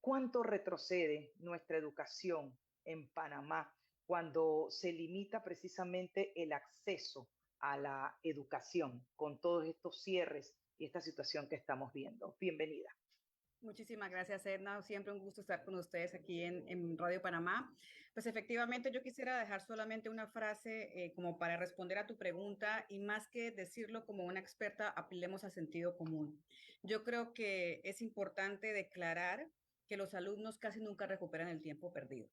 cuánto retrocede nuestra educación en Panamá cuando se limita precisamente el acceso a la educación con todos estos cierres y esta situación que estamos viendo. Bienvenida. Muchísimas gracias, Edna. Siempre un gusto estar con ustedes aquí en Radio Panamá. Pues efectivamente yo quisiera dejar solamente una frase como para responder a tu pregunta y más que decirlo como una experta, apelemos al sentido común. Yo creo que es importante declarar que los alumnos casi nunca recuperan el tiempo perdido.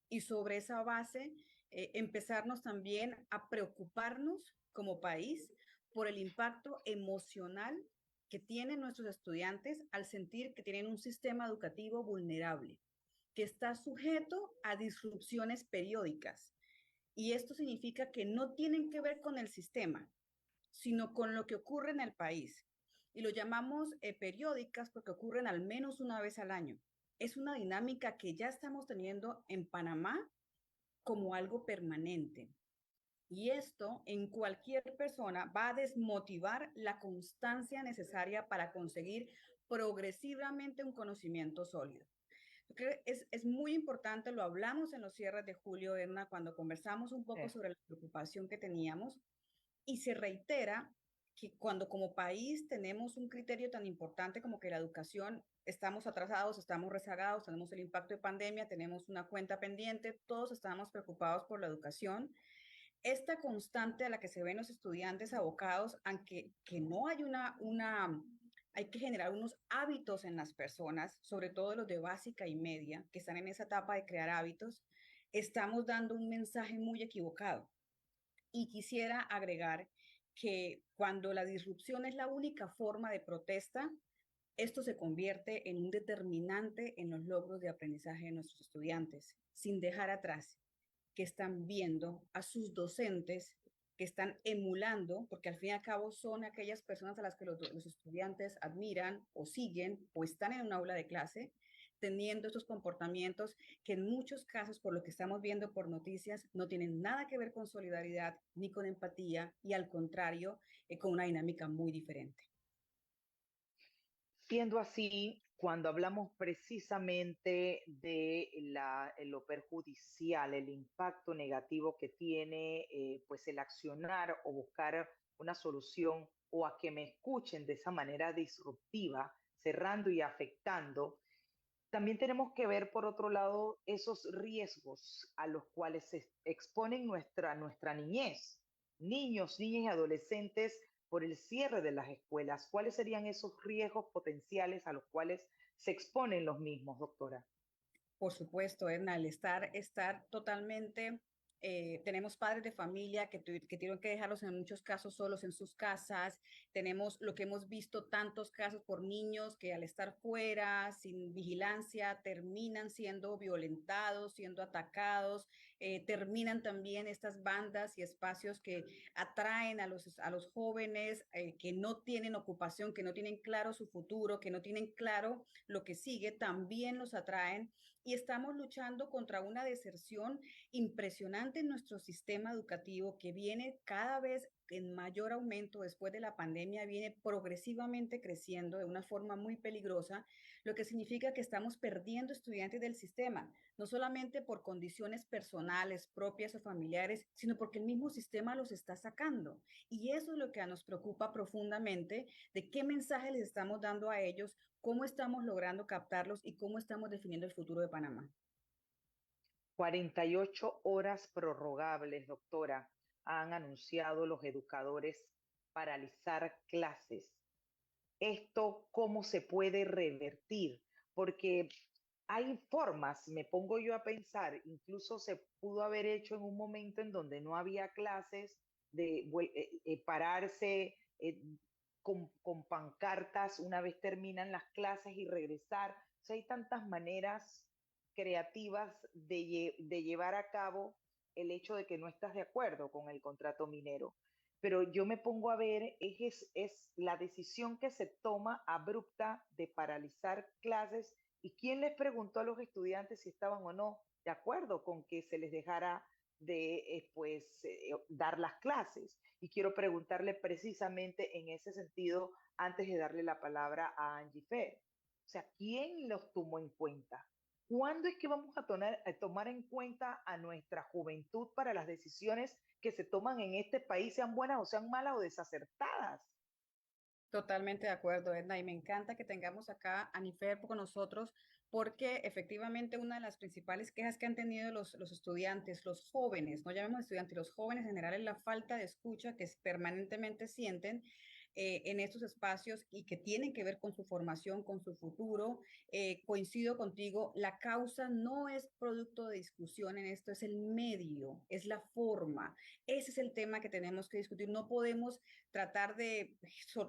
Y sobre esa base, empezarnos también a preocuparnos como país por el impacto emocional que tienen nuestros estudiantes al sentir que tienen un sistema educativo vulnerable, que está sujeto a disrupciones periódicas. Y esto significa que no tienen que ver con el sistema, sino con lo que ocurre en el país. Y lo llamamos periódicas porque ocurren al menos una vez al año. Es una dinámica que ya estamos teniendo en Panamá como algo permanente. Y esto en cualquier persona va a desmotivar la constancia necesaria para conseguir progresivamente un conocimiento sólido. Yo creo que es muy importante, lo hablamos en los cierres de julio, Edna, cuando conversamos un poco sobre la preocupación que teníamos y se reitera que cuando como país tenemos un criterio tan importante como que la educación, estamos atrasados, estamos rezagados, tenemos el impacto de pandemia, tenemos una cuenta pendiente, todos estamos preocupados por la educación. Esta constante a la que se ven los estudiantes abocados, aunque que no hay hay que generar unos hábitos en las personas, sobre todo los de básica y media, que están en esa etapa de crear hábitos, estamos dando un mensaje muy equivocado. Y quisiera agregar que cuando la disrupción es la única forma de protesta, esto se convierte en un determinante en los logros de aprendizaje de nuestros estudiantes, sin dejar atrás que están viendo a sus docentes, que están emulando, porque al fin y al cabo son aquellas personas a las que los estudiantes admiran o siguen o están en un aula de clase, teniendo estos comportamientos que en muchos casos, por lo que estamos viendo por noticias, no tienen nada que ver con solidaridad ni con empatía y al contrario, con una dinámica muy diferente. Siendo así, cuando hablamos precisamente de lo perjudicial, el impacto negativo que tiene pues el accionar o buscar una solución o a que me escuchen de esa manera disruptiva, cerrando y afectando, también tenemos que ver, por otro lado, esos riesgos a los cuales se exponen nuestra niñez, niños, niñas y adolescentes por el cierre de las escuelas. ¿Cuáles serían esos riesgos potenciales a los cuales se exponen los mismos, doctora? Por supuesto, Edna, al estar totalmente, tenemos padres de familia que tuvieron que dejarlos en muchos casos solos en sus casas, tenemos lo que hemos visto tantos casos por niños que al estar fuera, sin vigilancia, terminan siendo violentados, siendo atacados, terminan también estas bandas y espacios que atraen a los jóvenes que no tienen ocupación, que no tienen claro su futuro, que no tienen claro lo que sigue, también los atraen y estamos luchando contra una deserción impresionante en nuestro sistema educativo que viene cada vez en mayor aumento después de la pandemia, viene progresivamente creciendo de una forma muy peligrosa, lo que significa que estamos perdiendo estudiantes del sistema, no solamente por condiciones personales, propias o familiares, sino porque el mismo sistema los está sacando. Y eso es lo que nos preocupa profundamente, de qué mensaje les estamos dando a ellos, cómo estamos logrando captarlos y cómo estamos definiendo el futuro de Panamá. 48 horas prorrogables, doctora, han anunciado los educadores paralizar clases. ¿Esto cómo se puede revertir? Porque hay formas, me pongo yo a pensar, incluso se pudo haber hecho en un momento en donde no había clases, de pararse con pancartas una vez terminan las clases y regresar. O sea, hay tantas maneras creativas de llevar a cabo el hecho de que no estás de acuerdo con el contrato minero. Pero yo me pongo a ver, es la decisión que se toma abrupta de paralizar clases. ¿Y quién les preguntó a los estudiantes si estaban o no de acuerdo con que se les dejara de dar las clases? Y quiero preguntarle precisamente en ese sentido antes de darle la palabra a Angie Fer. O sea, ¿quién los tomó en cuenta? ¿Cuándo es que vamos a tomar en cuenta a nuestra juventud para las decisiones que se toman en este país, sean buenas o sean malas o desacertadas? Totalmente de acuerdo, Edna, y me encanta que tengamos acá a Nifer con nosotros, porque efectivamente una de las principales quejas que han tenido los estudiantes, los jóvenes, no llamemos estudiantes, los jóvenes en general, es la falta de escucha que permanentemente sienten en estos espacios y que tienen que ver con su formación, con su futuro. Coincido contigo, la causa no es producto de discusión en esto, es el medio, es la forma. Ese es el tema que tenemos que discutir. No podemos tratar de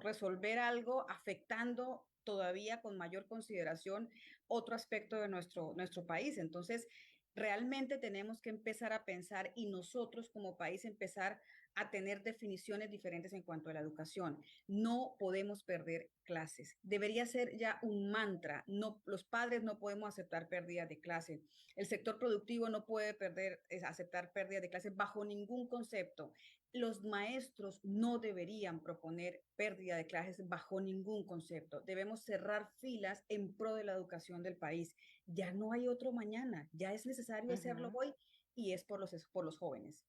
resolver algo afectando todavía con mayor consideración otro aspecto de nuestro país. Entonces, realmente tenemos que empezar a pensar y nosotros como país empezar a tener definiciones diferentes en cuanto a la educación. No podemos perder clases. Debería ser ya un mantra. No, los padres no podemos aceptar pérdidas de clase. El sector productivo no puede aceptar pérdidas de clase bajo ningún concepto. Los maestros no deberían proponer pérdida de clases bajo ningún concepto. Debemos cerrar filas en pro de la educación del país. Ya no hay otro mañana, ya es necesario hacerlo Ujú. hoy y es por los jóvenes.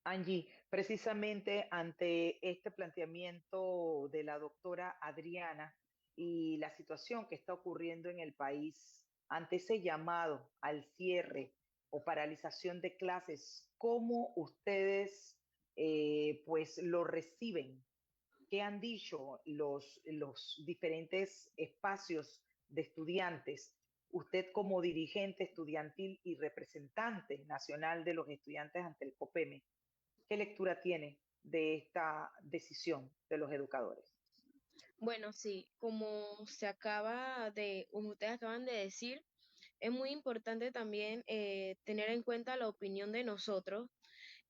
Angie, precisamente ante este planteamiento de la doctora Adriana y la situación que está ocurriendo en el país, ante ese llamado al cierre o paralización de clases, ¿cómo ustedes pues lo reciben? ¿Qué han dicho los diferentes espacios de estudiantes? Usted como dirigente estudiantil y representante nacional de los estudiantes ante el COPEME, ¿qué lectura tiene de esta decisión de los educadores? Bueno, sí, como ustedes acaban de decir, es muy importante también tener en cuenta la opinión de nosotros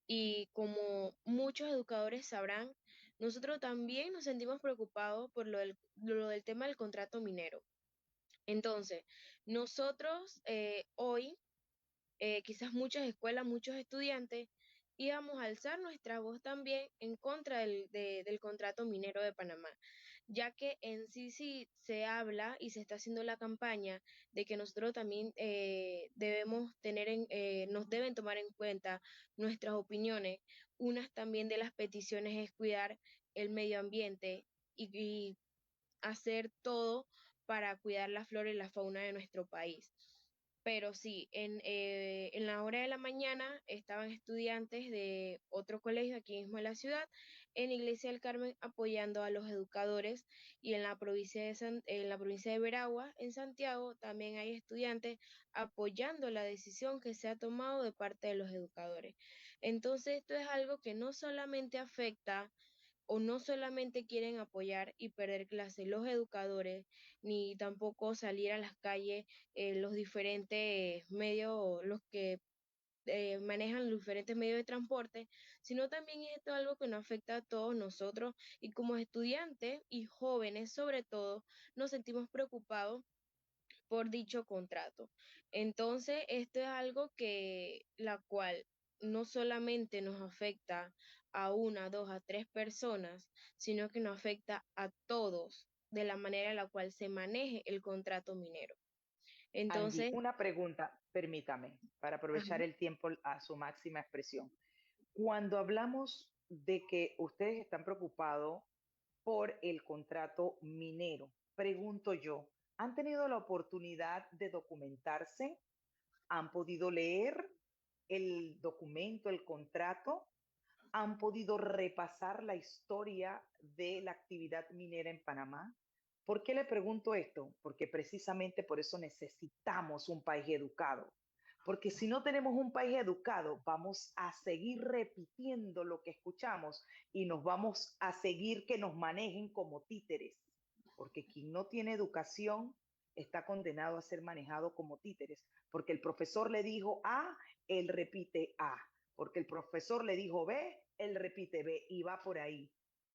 y como muchos educadores sabrán, nosotros también nos sentimos preocupados por lo del tema del contrato minero. Entonces, nosotros hoy quizás muchas escuelas, muchos estudiantes, íbamos a alzar nuestra voz también en contra del contrato minero de Panamá, ya que en sí se habla y se está haciendo la campaña de que nosotros también debemos nos deben tomar en cuenta nuestras opiniones. Unas también de las peticiones es cuidar el medio ambiente y hacer todo para cuidar la flora y la fauna de nuestro país. Pero sí, en la hora de la mañana estaban estudiantes de otro colegio aquí mismo en la ciudad, en Iglesia del Carmen, apoyando a los educadores y en la provincia en la provincia de Veragua, en Santiago, también hay estudiantes apoyando la decisión que se ha tomado de parte de los educadores. Entonces, esto es algo que no solamente afecta o no solamente quieren apoyar y perder clases los educadores, ni tampoco salir a las calles los diferentes medios, los que manejan los diferentes medios de transporte, sino también es esto algo que nos afecta a todos nosotros y como estudiantes y jóvenes sobre todo nos sentimos preocupados por dicho contrato. Entonces, esto es algo que la cual no solamente nos afecta a una, dos, a tres personas, sino que nos afecta a todos de la manera en la cual se maneje el contrato minero. Angie, Entonces, una pregunta, permítame, para ajá, aprovechar el tiempo a su máxima expresión. Cuando hablamos de que ustedes están preocupados por el contrato minero, pregunto yo, ¿han tenido la oportunidad de documentarse? ¿Han podido leer el documento, el contrato? ¿Han podido repasar la historia de la actividad minera en Panamá? ¿Por qué le pregunto esto? Porque precisamente por eso necesitamos un país educado. Porque si no tenemos un país educado, vamos a seguir repitiendo lo que escuchamos y nos vamos a seguir que nos manejen como títeres. Porque quien no tiene educación está condenado a ser manejado como títeres. Porque el profesor le dijo A, él repite A. Porque el profesor le dijo B, él repite B y va por ahí.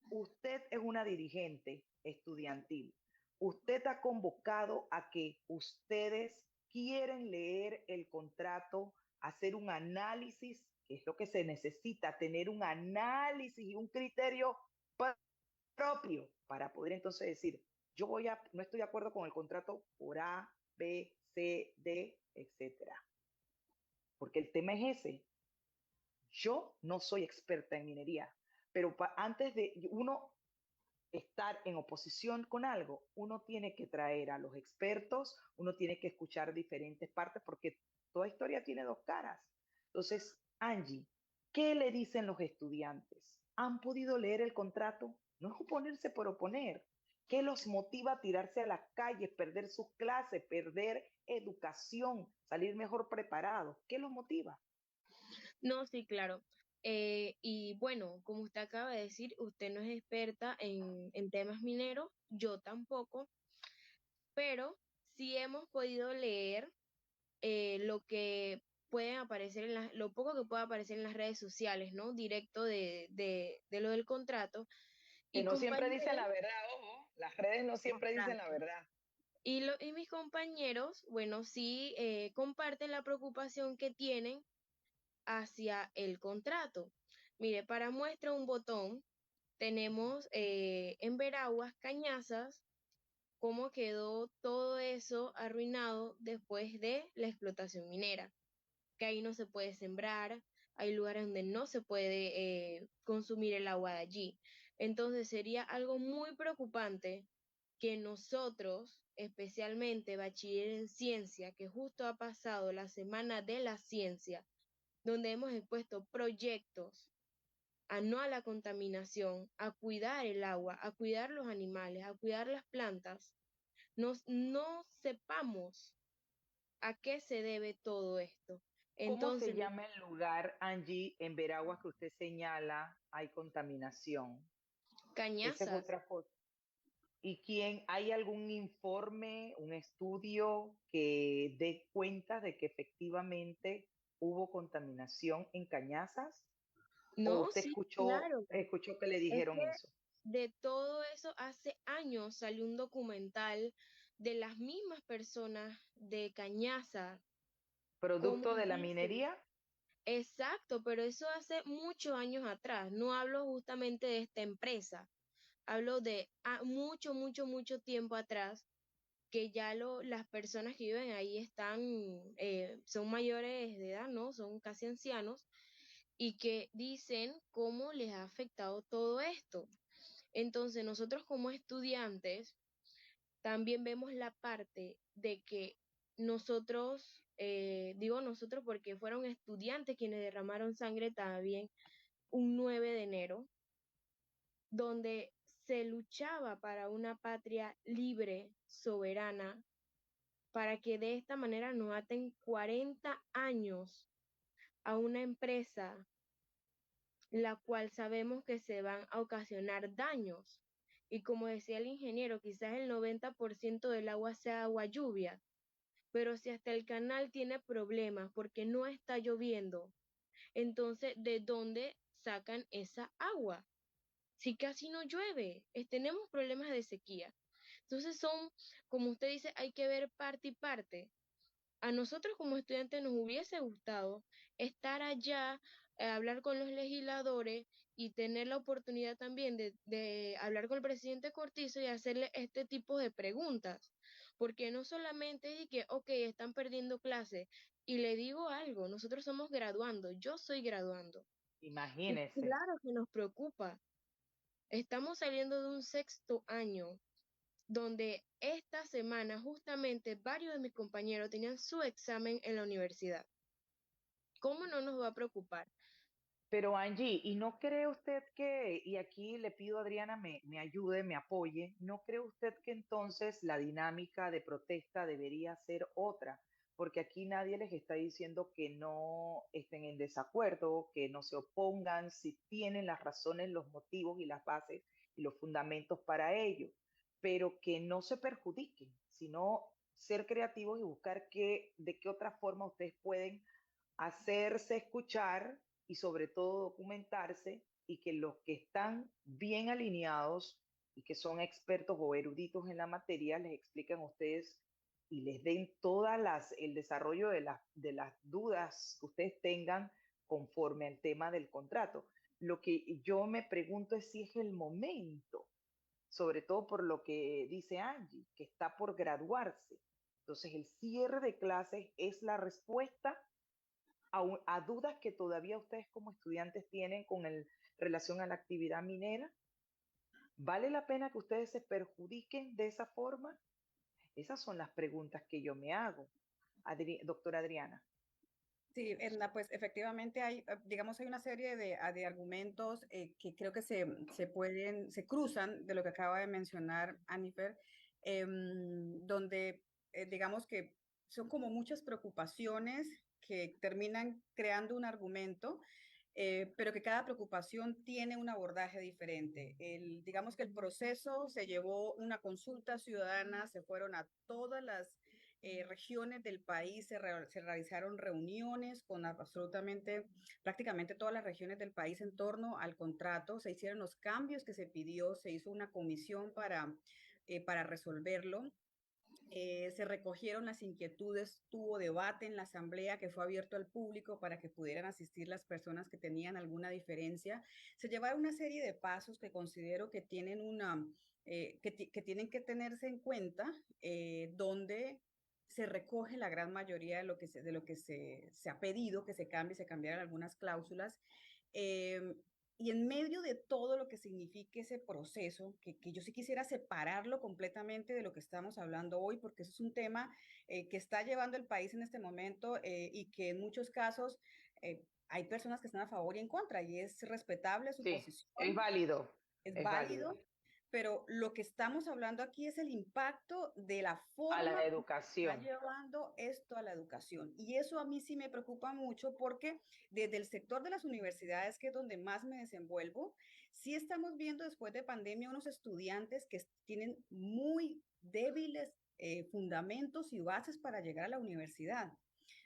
Usted es una dirigente estudiantil. Usted ha convocado a que ustedes quieren leer el contrato, hacer un análisis, que es lo que se necesita, tener un análisis y un criterio propio para poder entonces decir, no estoy de acuerdo con el contrato por A, B, C, D, etcétera. Porque el tema es ese. Yo no soy experta en minería, pero antes de uno estar en oposición con algo, uno tiene que traer a los expertos, uno tiene que escuchar diferentes partes porque toda historia tiene dos caras. Entonces, Angie, ¿qué le dicen los estudiantes? ¿Han podido leer el contrato? No es oponerse por oponer. ¿Qué los motiva a tirarse a las calles, perder sus clases, perder educación, salir mejor preparados? ¿Qué los motiva? No, sí, claro. Y bueno, como usted acaba de decir, usted no es experta en temas mineros, yo tampoco, pero sí hemos podido leer lo que pueden aparecer lo poco que puede aparecer en las redes sociales, ¿no? Directo de lo del contrato. Que Y no siempre dicen compañeros, la verdad, ojo, las redes no siempre dicen la exacto. verdad. Y mis compañeros, bueno, sí comparten la preocupación que tienen hacia el contrato. Mire, para muestra un botón, tenemos en Veraguas, Cañazas, cómo quedó todo eso arruinado después de la explotación minera, que ahí no se puede sembrar, hay lugares donde no se puede consumir el agua de allí. Entonces sería algo muy preocupante que nosotros, especialmente bachiller en ciencia, que justo ha pasado la semana de la ciencia, donde hemos expuesto proyectos a no a la contaminación, a cuidar el agua, a cuidar los animales, a cuidar las plantas, no sepamos a qué se debe todo esto. ¿Cómo se Entonces, llama el lugar, Angie, en Veraguas que usted señala hay contaminación? Esa es Cañazas, otra cosa. ¿Y hay algún informe, un estudio que dé cuenta de que efectivamente hubo contaminación en Cañazas? ¿O no, usted sí, claro. escuchó que le Es dijeron que eso? de todo eso hace años salió un documental de las mismas personas de Cañaza, como ¿Producto de la dicen. minería? Exacto, pero eso hace muchos años atrás. No hablo justamente de esta empresa. Hablo de mucho, mucho, mucho tiempo atrás, que ya las personas que viven ahí son mayores de edad, ¿no? Son casi ancianos, y que dicen cómo les ha afectado todo esto. Entonces, nosotros como estudiantes también vemos la parte de que nosotros, digo nosotros porque fueron estudiantes quienes derramaron sangre también un 9 de enero, donde se luchaba para una patria libre, soberana, para que de esta manera nos aten 40 años a una empresa la cual sabemos que se van a ocasionar daños. Y como decía el ingeniero, quizás el 90% del agua sea agua lluvia, pero si hasta el canal tiene problemas porque no está lloviendo, entonces ¿de dónde sacan esa agua? Si casi no llueve, tenemos problemas de sequía. Entonces como usted dice, hay que ver parte y parte. A nosotros como estudiantes nos hubiese gustado estar allá, hablar con los legisladores y tener la oportunidad también de hablar con el presidente Cortizo y hacerle este tipo de preguntas. Porque no solamente es que, ok, están perdiendo clases. Y le digo algo, nosotros somos graduando, yo soy graduando. Y Imagínese. claro que nos preocupa. Estamos saliendo de un sexto año donde esta semana justamente varios de mis compañeros tenían su examen en la universidad. ¿Cómo no nos va a preocupar? Pero Angie, ¿y no cree usted que, y aquí le pido a Adriana me ayude, me apoye, ¿no cree usted que entonces la dinámica de protesta debería ser otra? Porque aquí nadie les está diciendo que no estén en desacuerdo, que no se opongan, si tienen las razones, los motivos y las bases y los fundamentos para ello, pero que no se perjudiquen, sino ser creativos y buscar de qué otra forma ustedes pueden hacerse escuchar y sobre todo documentarse y que los que están bien alineados y que son expertos o eruditos en la materia les expliquen a ustedes y les den el desarrollo de las dudas que ustedes tengan conforme al tema del contrato. Lo que yo me pregunto es si es el momento, sobre todo por lo que dice Angie, que está por graduarse. Entonces, el cierre de clases es la respuesta a dudas que todavía ustedes como estudiantes tienen con relación a la actividad minera. ¿Vale la pena que ustedes se perjudiquen de esa forma? Esas son las preguntas que yo me hago, doctora Adriana. Sí, Edna, pues efectivamente hay, digamos, hay una serie de argumentos que creo que se cruzan de lo que acaba de mencionar Anifer, donde digamos que son como muchas preocupaciones que terminan creando un argumento, pero que cada preocupación tiene un abordaje diferente. Digamos que el proceso se llevó una consulta ciudadana, se fueron a todas las regiones del país, se realizaron reuniones con absolutamente, prácticamente todas las regiones del país en torno al contrato, se hicieron los cambios que se pidió, se hizo una comisión para resolverlo. Se recogieron las inquietudes, tuvo debate en la asamblea que fue abierto al público para que pudieran asistir las personas que tenían alguna diferencia. Se llevaron una serie de pasos que considero que tienen que tienen que tenerse en cuenta, donde se recoge la gran mayoría de lo que se ha pedido que se cambie, se cambiaron algunas cláusulas. Eh, y en medio de todo lo que signifique ese proceso, que yo sí quisiera separarlo completamente de lo que estamos hablando hoy, porque eso es un tema que está llevando el país en este momento y que en muchos casos hay personas que están a favor y en contra, y es respetable su Sí, posición, es es válido. válido, pero lo que estamos hablando aquí es el impacto de la A la forma como está educación. llevando esto a la educación. Y eso a mí sí me preocupa mucho porque desde el sector de las universidades, que es donde más me desenvuelvo, sí estamos viendo después de pandemia unos estudiantes que tienen muy débiles fundamentos y bases para llegar a la universidad,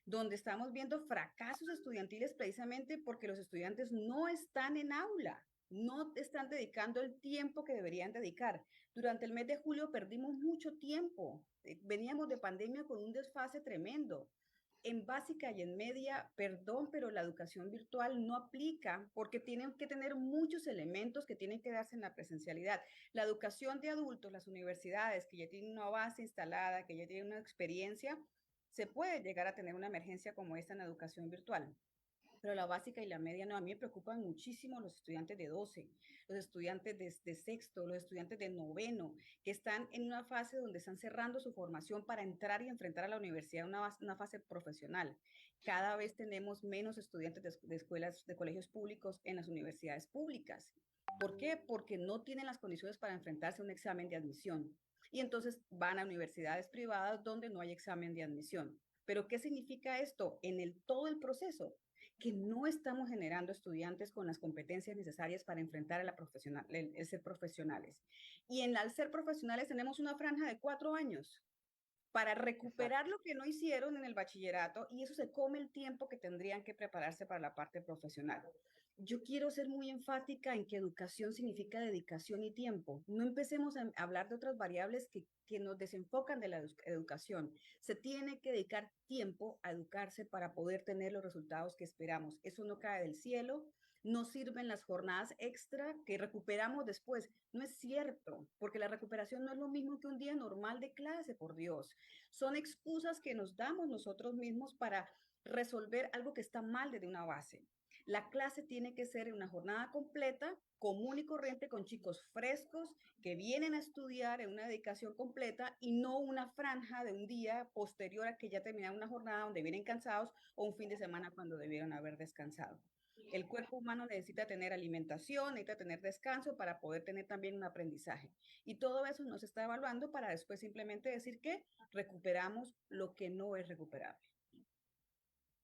donde estamos viendo fracasos estudiantiles precisamente porque los estudiantes no están en aula, no están dedicando el tiempo que deberían dedicar. Durante el mes de julio perdimos mucho tiempo, veníamos de pandemia con un desfase tremendo. En básica y en media, perdón, pero la educación virtual no aplica porque tienen que tener muchos elementos que tienen que darse en la presencialidad. La educación de adultos, las universidades que ya tienen una base instalada, que ya tienen una experiencia, se puede llegar a tener una emergencia como esta en la educación virtual. Pero la básica y la media no, a mí me preocupan muchísimo los estudiantes de 12, los estudiantes de sexto, los estudiantes de noveno, que están en una fase donde están cerrando su formación para entrar y enfrentar a la universidad, una fase profesional. Cada vez tenemos menos estudiantes de escuelas, de colegios públicos en las universidades públicas. ¿Por qué? Porque no tienen las condiciones para enfrentarse a un examen de admisión. Y entonces van a universidades privadas donde no hay examen de admisión. ¿Pero qué significa esto? Todo el proceso, que no estamos generando estudiantes con las competencias necesarias para enfrentar a el ser profesionales. Y al ser profesionales tenemos una franja de 4 años para recuperar Exacto. lo que no hicieron en el bachillerato, y eso se come el tiempo que tendrían que prepararse para la parte profesional. Yo quiero ser muy enfática en que educación significa dedicación y tiempo. No empecemos a hablar de otras variables que nos desenfocan de la educación. Se tiene que dedicar tiempo a educarse para poder tener los resultados que esperamos. Eso no cae del cielo. No sirven las jornadas extra que recuperamos después. No es cierto, porque la recuperación no es lo mismo que un día normal de clase, por Dios. Son excusas que nos damos nosotros mismos para resolver algo que está mal desde una base. La clase tiene que ser una jornada completa, común y corriente, con chicos frescos que vienen a estudiar en una dedicación completa y no una franja de un día posterior a que ya terminaron una jornada donde vienen cansados o un fin de semana cuando debieron haber descansado. El cuerpo humano necesita tener alimentación, necesita tener descanso para poder tener también un aprendizaje. Y todo eso nos está evaluando para después simplemente decir que recuperamos lo que no es recuperable.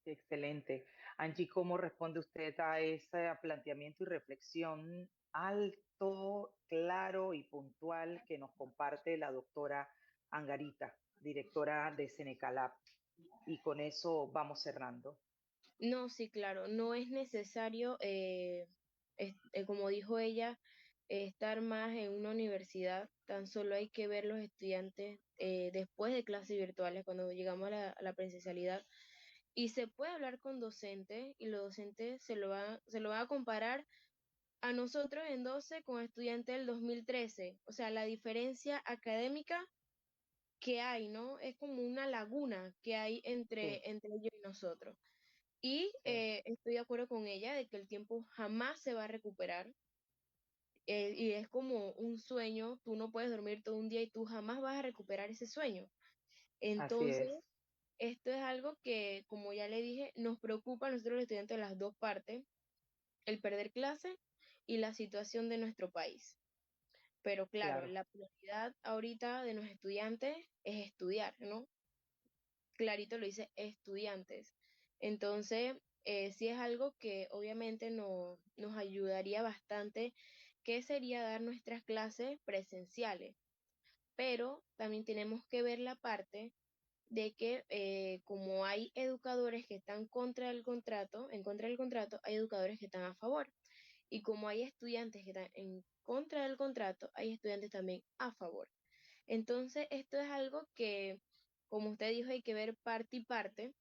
Excelente. Angie, ¿cómo responde usted a ese planteamiento y reflexión alto, claro y puntual que nos comparte la doctora Angarita, directora de Senecalab? Y con eso vamos cerrando. No, sí, claro, no es necesario, como dijo ella, estar más en una universidad, tan solo hay que ver los estudiantes después de clases virtuales, cuando llegamos a la presencialidad, y se puede hablar con docentes y los docentes se lo van a comparar a nosotros en 12 con estudiantes del 2013, o sea, la diferencia académica que hay, ¿no? Es como una laguna que hay Sí, entre ellos y nosotros. Y sí, estoy de acuerdo con ella de que el tiempo jamás se va a recuperar. Y es como un sueño, tú no puedes dormir todo un día y tú jamás vas a recuperar ese sueño. así Entonces, es, esto es algo que, como ya le dije, nos preocupa a nosotros los estudiantes de las dos partes, el perder clase y la situación de nuestro país. Pero claro, claro. la prioridad ahorita de los estudiantes es estudiar, ¿no? Clarito lo dice, estudiantes. Entonces, sí es algo que obviamente nos ayudaría bastante, que sería dar nuestras clases presenciales, pero también tenemos que ver la parte de que como hay educadores que están contra el contrato, en contra del contrato, hay educadores que están a favor. Y como hay estudiantes que están en contra del contrato, hay estudiantes también a favor. Entonces, esto es algo que, como usted dijo, hay que ver parte y parte.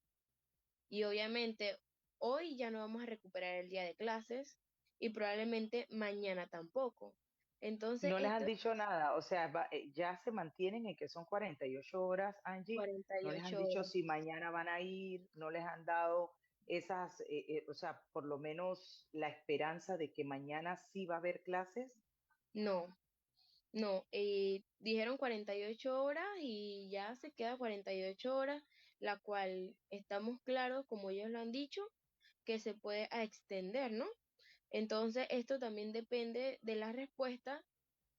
Y obviamente, hoy ya no vamos a recuperar el día de clases y probablemente mañana tampoco. Entonces, No les han esto es dicho nada, o sea, ya se mantienen en que son 48 horas, Angie. No les han 48 dicho horas. si mañana van a ir, no les han dado esas, o sea, por lo menos la esperanza de que mañana sí va a haber clases. No, no. Dijeron 48 horas y ya se queda 48 horas, la cual estamos claros, como ellos lo han dicho, que se puede extender, ¿no? Entonces, esto también depende de la respuesta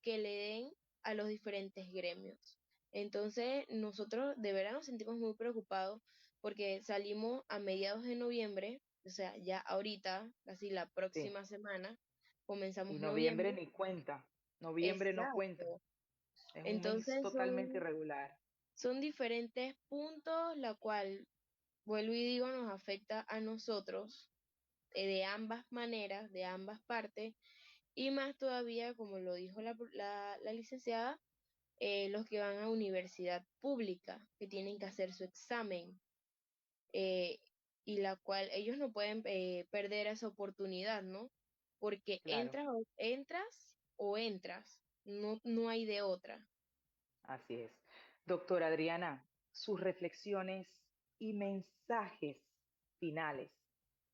que le den a los diferentes gremios. Entonces, nosotros de verdad nos sentimos muy preocupados porque salimos a mediados de noviembre, o sea, ya ahorita, casi la Sí. próxima semana, Y comenzamos noviembre noviembre. ni cuenta, noviembre no cuenta, Exacto. es un mes Entonces, totalmente irregular. son diferentes puntos, la cual, vuelvo y digo, nos afecta a nosotros de ambas maneras, de ambas partes, y más todavía, como lo dijo la licenciada, los que van a universidad pública, que tienen que hacer su examen, eh, y la cual ellos no pueden perder esa oportunidad, ¿no? Porque Claro, entras o entras, no hay de otra. así es. Doctora Adriana, sus reflexiones y mensajes finales,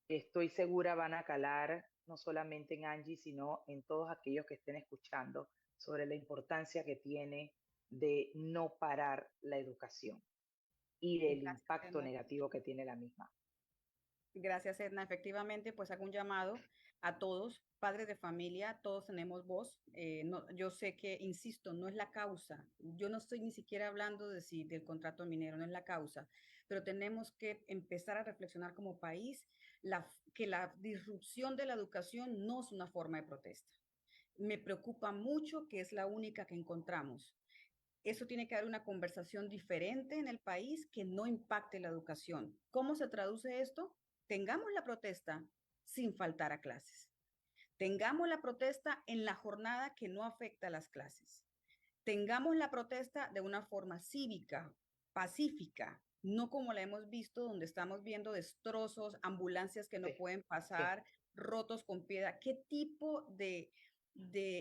estoy segura van a calar no solamente en Angie, sino en todos aquellos que estén escuchando sobre la importancia que tiene de no parar la educación y del Gracias, impacto Edna. negativo que tiene la misma. Gracias, Edna. Efectivamente, pues hago un llamado a todos, padres de familia, todos tenemos voz. Yo sé que, insisto, no es la causa. Yo no estoy ni siquiera hablando de si del contrato minero, no es la causa, pero tenemos que empezar a reflexionar como país que la disrupción de la educación no es una forma de protesta. Me preocupa mucho que es la única que encontramos. Eso tiene que haber una conversación diferente en el país que no impacte la educación. ¿Cómo se traduce esto? Tengamos la protesta sin faltar a clases. Tengamos la protesta en la jornada que no afecta a las clases. Tengamos la protesta de una forma cívica, pacífica, no como la hemos visto, donde estamos viendo destrozos, ambulancias que no Sí, pueden sí, pasar, rotos con piedra. ¿Qué tipo de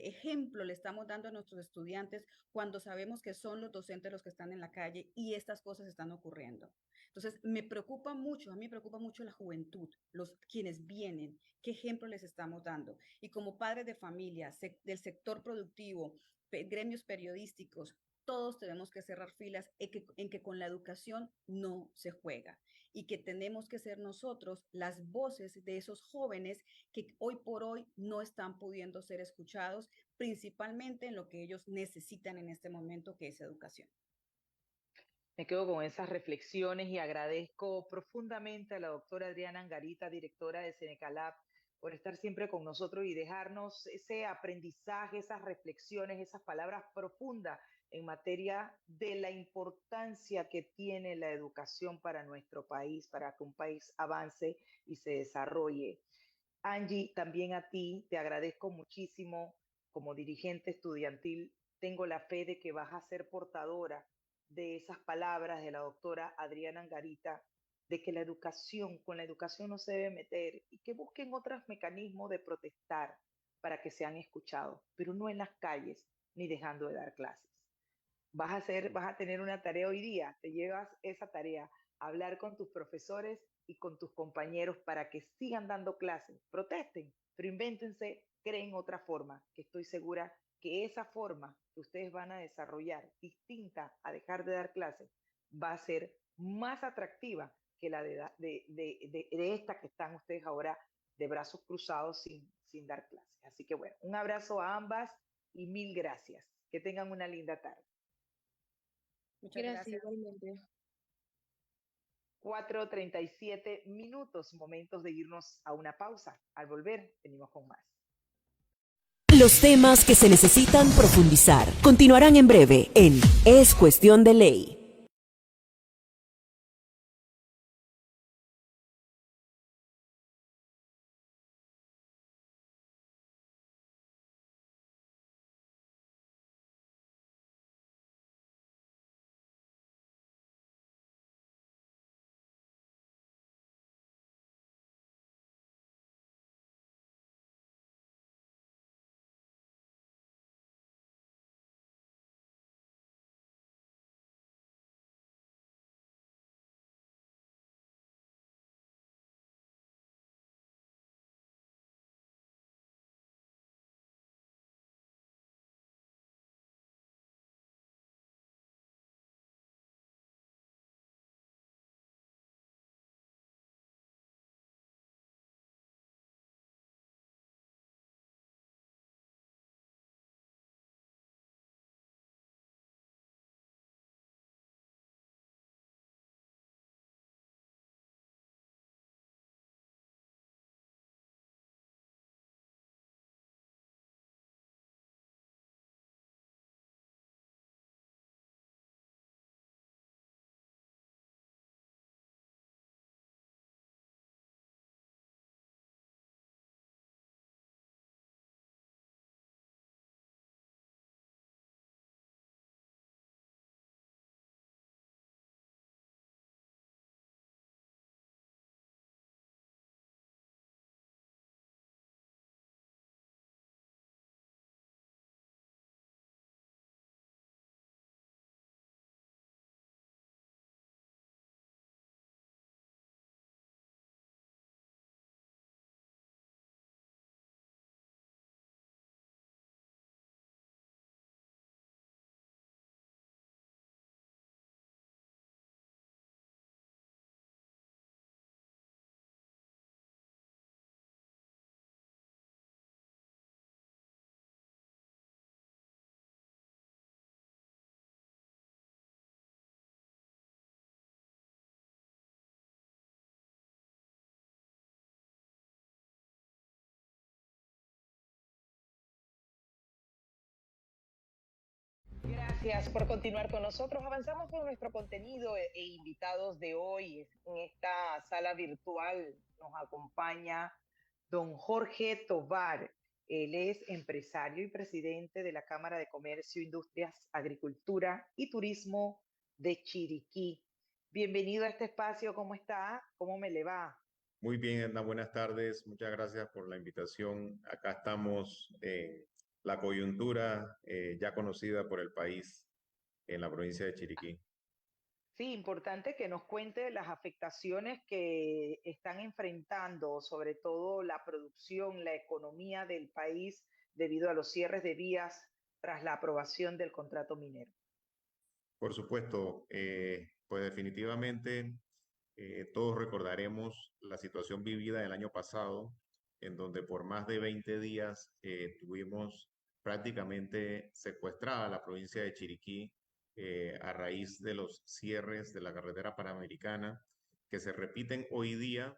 ejemplo le estamos dando a nuestros estudiantes cuando sabemos que son los docentes los que están en la calle y estas cosas están ocurriendo? Entonces, me preocupa mucho, a mí me preocupa mucho la juventud, quienes vienen, qué ejemplo les estamos dando. Y como padres de familia, del sector productivo, gremios periodísticos, todos tenemos que cerrar filas en que con la educación no se juega y que tenemos que ser nosotros las voces de esos jóvenes que hoy por hoy no están pudiendo ser escuchados, principalmente en lo que ellos necesitan en este momento, que es educación. Me quedo con esas reflexiones y agradezco profundamente a la doctora Adriana Angarita, directora de Senecalab, por estar siempre con nosotros y dejarnos ese aprendizaje, esas reflexiones, esas palabras profundas en materia de la importancia que tiene la educación para nuestro país, para que un país avance y se desarrolle. Angie, también a ti te agradezco muchísimo como dirigente estudiantil. Tengo la fe de que vas a ser portadora de esas palabras de la doctora Adriana Angarita, de que con la educación no se debe meter y que busquen otros mecanismos de protestar para que sean escuchados, pero no en las calles ni dejando de dar clases. Vas a tener una tarea hoy día, te llevas esa tarea, hablar con tus profesores y con tus compañeros para que sigan dando clases, protesten, pero invéntense, creen otra forma, que estoy segura que esa forma que ustedes van a desarrollar, distinta a dejar de dar clases, va a ser más atractiva que la de esta que están ustedes ahora de brazos cruzados sin dar clases. Así que bueno, un abrazo a ambas y mil gracias. Que tengan una linda tarde. Muchas Gracias, gracias. igualmente. 4:37, momentos de irnos a una pausa. Al volver, venimos con más. Los temas que se necesitan profundizar continuarán en breve en Es Cuestión de Ley. Gracias por continuar con nosotros. Avanzamos con nuestro contenido e invitados de hoy. En esta sala virtual nos acompaña don Jorge Tovar. Él es empresario y presidente de la Cámara de Comercio, Industrias, Agricultura y Turismo de Chiriquí. Bienvenido a este espacio. ¿Cómo está? ¿Cómo me le va? Muy bien, Edna, buenas tardes. Muchas gracias por la invitación. Acá estamos en la coyuntura ya conocida por el país en la provincia de Chiriquí. Sí, importante que nos cuente las afectaciones que están enfrentando, sobre todo la producción, la economía del país debido a los cierres de vías tras la aprobación del contrato minero. Por supuesto, pues definitivamente todos recordaremos la situación vivida el año pasado, en donde por más de 20 días tuvimos prácticamente secuestrada la provincia de Chiriquí a raíz de los cierres de la carretera panamericana que se repiten hoy día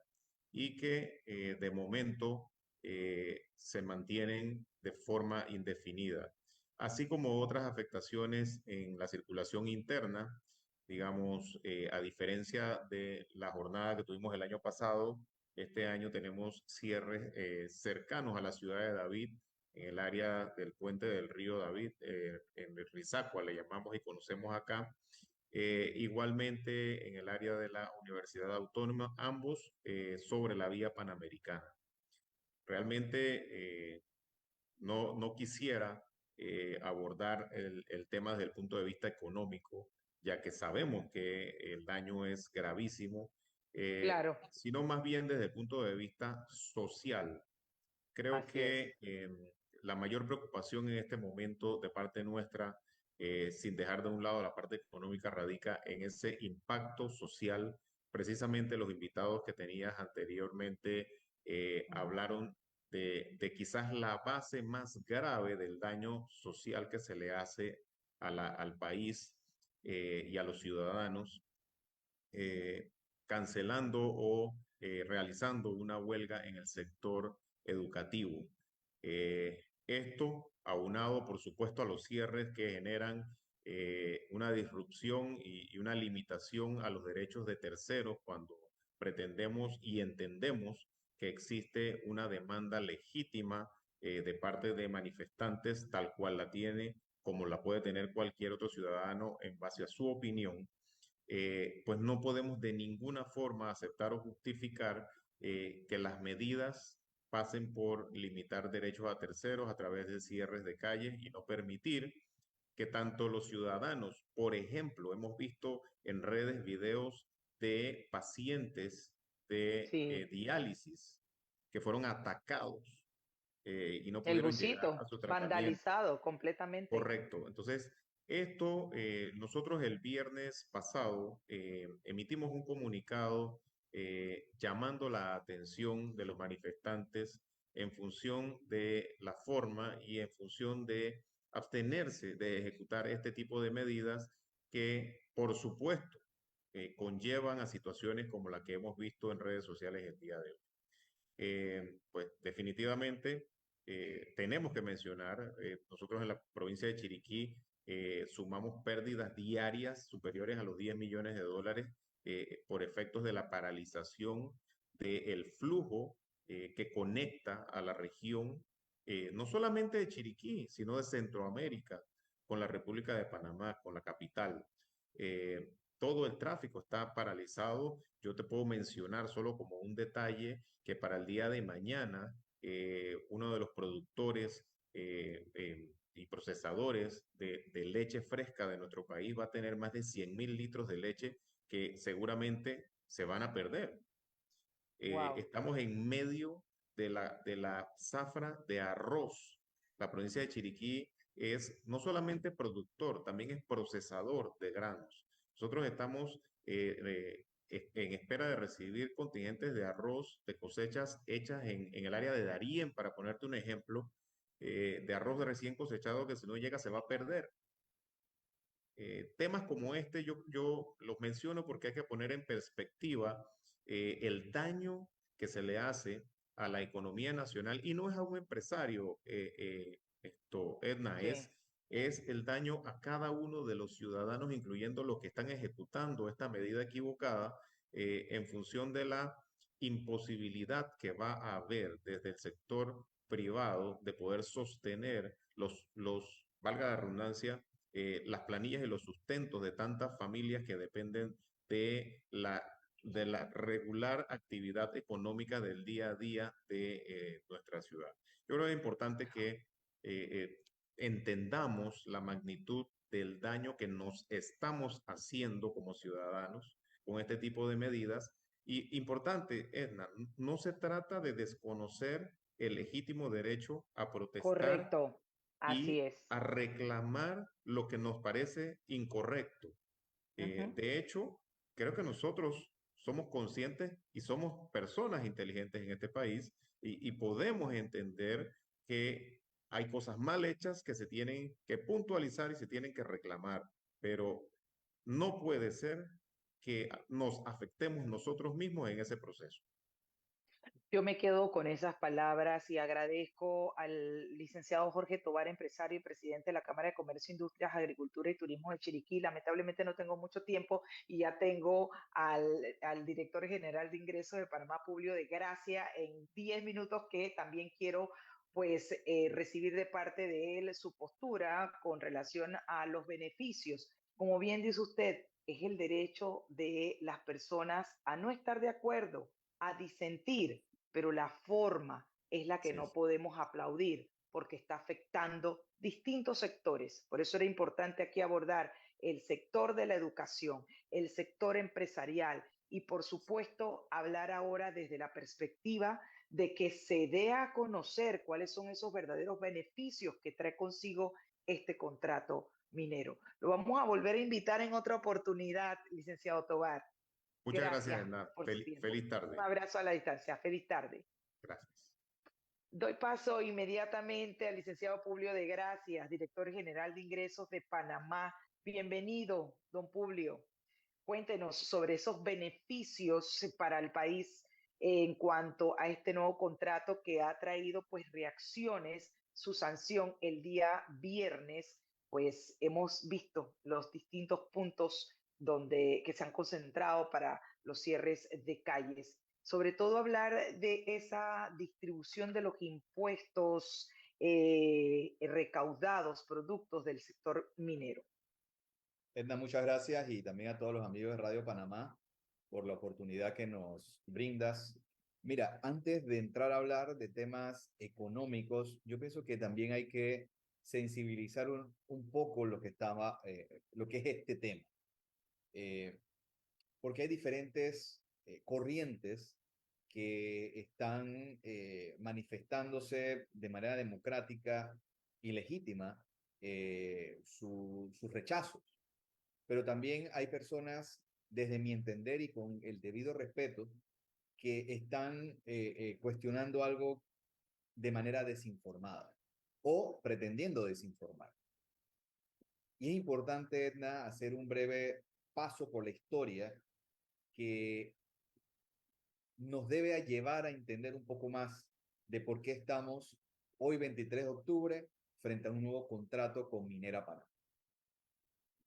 y que de momento se mantienen de forma indefinida, así como otras afectaciones en la circulación interna. Digamos, a diferencia de la jornada que tuvimos el año pasado, este año tenemos cierres cercanos a la ciudad de David, en el área del puente del río David, en el Rizacua le llamamos y conocemos acá. Igualmente en el área de la Universidad Autónoma, ambos sobre la vía panamericana. Realmente no quisiera abordar el tema desde el punto de vista económico, ya que sabemos que el daño es gravísimo, Claro, sino más bien desde el punto de vista social. Creo así es. que la mayor preocupación en este momento de parte nuestra, sin dejar de un lado la parte económica, radica en ese impacto social. Precisamente los invitados que tenías anteriormente Ujú. hablaron de quizás la base más grave del daño social que se le hace al país y a los ciudadanos, eh, cancelando o realizando una huelga en el sector educativo. Esto aunado, por supuesto, a los cierres que generan una disrupción y una limitación a los derechos de terceros cuando pretendemos y entendemos que existe una demanda legítima de parte de manifestantes, tal cual la tiene, como la puede tener cualquier otro ciudadano en base a su opinión. Pues no podemos de ninguna forma aceptar o justificar que las medidas pasen por limitar derechos a terceros a través de cierres de calles y no permitir que tanto los ciudadanos, por ejemplo, hemos visto en redes videos de pacientes de Sí, diálisis que fueron atacados y no el pudieron llegar a busito, su tratamiento. vandalizado completamente. Correcto. Entonces, esto nosotros el viernes pasado emitimos un comunicado llamando la atención de los manifestantes en función de la forma y en función de abstenerse de ejecutar este tipo de medidas que, por supuesto, conllevan a situaciones como la que hemos visto en redes sociales el día de hoy. Pues definitivamente tenemos que mencionar, nosotros en la provincia de Chiriquí sumamos pérdidas diarias superiores a los 10 millones de dólares por efectos de la paralización del flujo que conecta a la región, no solamente de Chiriquí, sino de Centroamérica, con la República de Panamá, con la capital. Todo el tráfico está paralizado. Yo te puedo mencionar solo como un detalle que para el día de mañana uno de los productores y procesadores de leche fresca de nuestro país va a tener más de 100.000 litros de leche que seguramente se van a perder. Wow. Estamos en medio de la zafra de arroz. La provincia de Chiriquí es no solamente productor, también es procesador de granos. Nosotros estamos en espera de recibir contingentes de arroz de cosechas hechas en el área de Darién, para ponerte un ejemplo, de arroz recién cosechado que si no llega se va a perder. Temas como este yo los menciono porque hay que poner en perspectiva el daño que se le hace a la economía nacional y no es a un empresario, Edna, Sí, es el daño a cada uno de los ciudadanos, incluyendo los que están ejecutando esta medida equivocada en función de la imposibilidad que va a haber desde el sector privado de poder sostener valga la redundancia, las planillas y los sustentos de tantas familias que dependen de la regular actividad económica del día a día de nuestra ciudad. Yo creo que es importante que entendamos la magnitud del daño que nos estamos haciendo como ciudadanos con este tipo de medidas. Y importante, Edna, no se trata de desconocer el legítimo derecho a protestar correcto. Así y es. a reclamar lo que nos parece incorrecto. Ujú. De hecho, creo que nosotros somos conscientes y somos personas inteligentes en este país y podemos entender que hay cosas mal hechas que se tienen que puntualizar y se tienen que reclamar, pero no puede ser que nos afectemos nosotros mismos en ese proceso. Yo me quedo con esas palabras y agradezco al licenciado Jorge Tovar, empresario y presidente de la Cámara de Comercio, Industrias, Agricultura y Turismo de Chiriquí. Lamentablemente no tengo mucho tiempo y ya tengo al director general de ingresos de Panamá, Publio de Gracia, en 10 minutos, que también quiero pues recibir de parte de él su postura con relación a los beneficios. Como bien dice usted, es el derecho de las personas a no estar de acuerdo, a disentir, pero la forma es la que Sí. no podemos aplaudir porque está afectando distintos sectores. Por eso era importante aquí abordar el sector de la educación, el sector empresarial y por supuesto hablar ahora desde la perspectiva de que se dé a conocer cuáles son esos verdaderos beneficios que trae consigo este contrato minero. Lo vamos a volver a invitar en otra oportunidad, licenciado Tobar. Muchas gracias, Gracias Hernán. por su tiempo. Feliz Un tarde. abrazo a la distancia. Feliz tarde. Gracias. Doy paso inmediatamente al licenciado Publio de Gracias, director general de ingresos de Panamá. Bienvenido, don Publio. Cuéntenos sobre esos beneficios para el país en cuanto a este nuevo contrato que ha traído pues reacciones. Su sanción el día viernes, pues hemos visto los distintos puntos donde que se han concentrado para los cierres de calles. Sobre todo hablar de esa distribución de los impuestos recaudados, productos del sector minero. Edna, muchas gracias y también a todos los amigos de Radio Panamá por la oportunidad que nos brindas. Mira, antes de entrar a hablar de temas económicos, yo pienso que también hay que sensibilizar un poco lo que lo que es este tema. Porque hay diferentes corrientes que están manifestándose de manera democrática y legítima sus rechazos. Pero también hay personas, desde mi entender y con el debido respeto, que están cuestionando algo de manera desinformada o pretendiendo desinformar. Y es importante, Edna, hacer un breve paso por la historia que nos debe llevar a entender un poco más de por qué estamos hoy 23 de octubre frente a un nuevo contrato con Minera Panamá.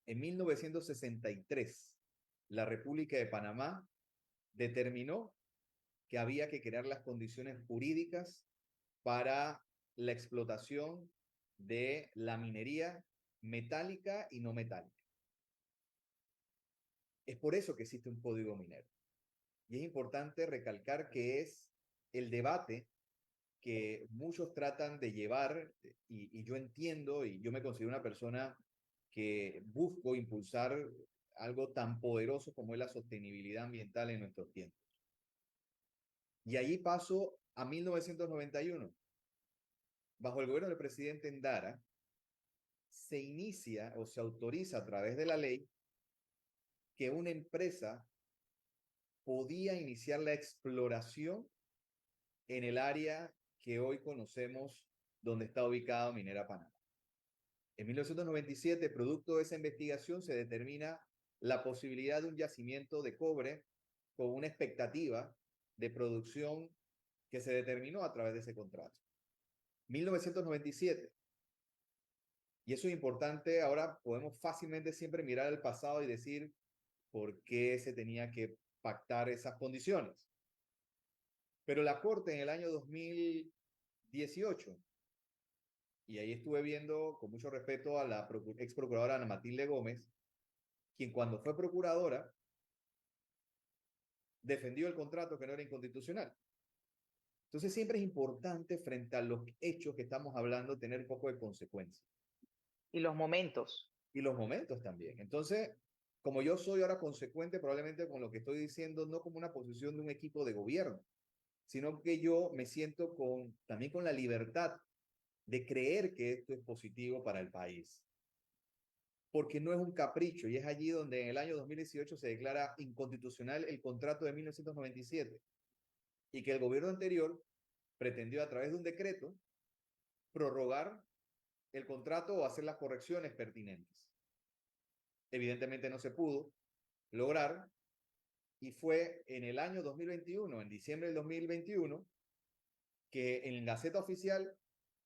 En 1963, la República de Panamá determinó que había que crear las condiciones jurídicas para la explotación de la minería metálica y no metálica. Es por eso que existe un código minero. Y es importante recalcar que es el debate que muchos tratan de llevar, y yo entiendo, y yo me considero una persona que busco impulsar algo tan poderoso como es la sostenibilidad ambiental en nuestros tiempos. Y allí paso a 1991. Bajo el gobierno del presidente Endara, se inicia o se autoriza a través de la ley que una empresa podía iniciar la exploración en el área que hoy conocemos donde está ubicado Minera Panamá. En 1997, producto de esa investigación, se determina la posibilidad de un yacimiento de cobre con una expectativa de producción que se determinó a través de ese contrato. 1997. Y eso es importante, ahora podemos fácilmente siempre mirar al pasado y decir por qué se tenía que pactar esas condiciones. Pero la Corte en el año 2018, y ahí estuve viendo con mucho respeto a la ex procuradora Ana Matilde Gómez, quien cuando fue procuradora defendió el contrato que no era inconstitucional. Entonces siempre es importante frente a los hechos que estamos hablando tener un poco de consecuencia. Y los momentos. Y los momentos también. Entonces, como yo soy ahora consecuente probablemente con lo que estoy diciendo, no como una posición de un equipo de gobierno, sino que yo me siento también con la libertad de creer que esto es positivo para el país. Porque no es un capricho, y es allí donde en el año 2018 se declara inconstitucional el contrato de 1997, y que el gobierno anterior pretendió a través de un decreto prorrogar el contrato o hacer las correcciones pertinentes. Evidentemente no se pudo lograr, y fue en el año 2021, en diciembre del 2021, que en la Gaceta Oficial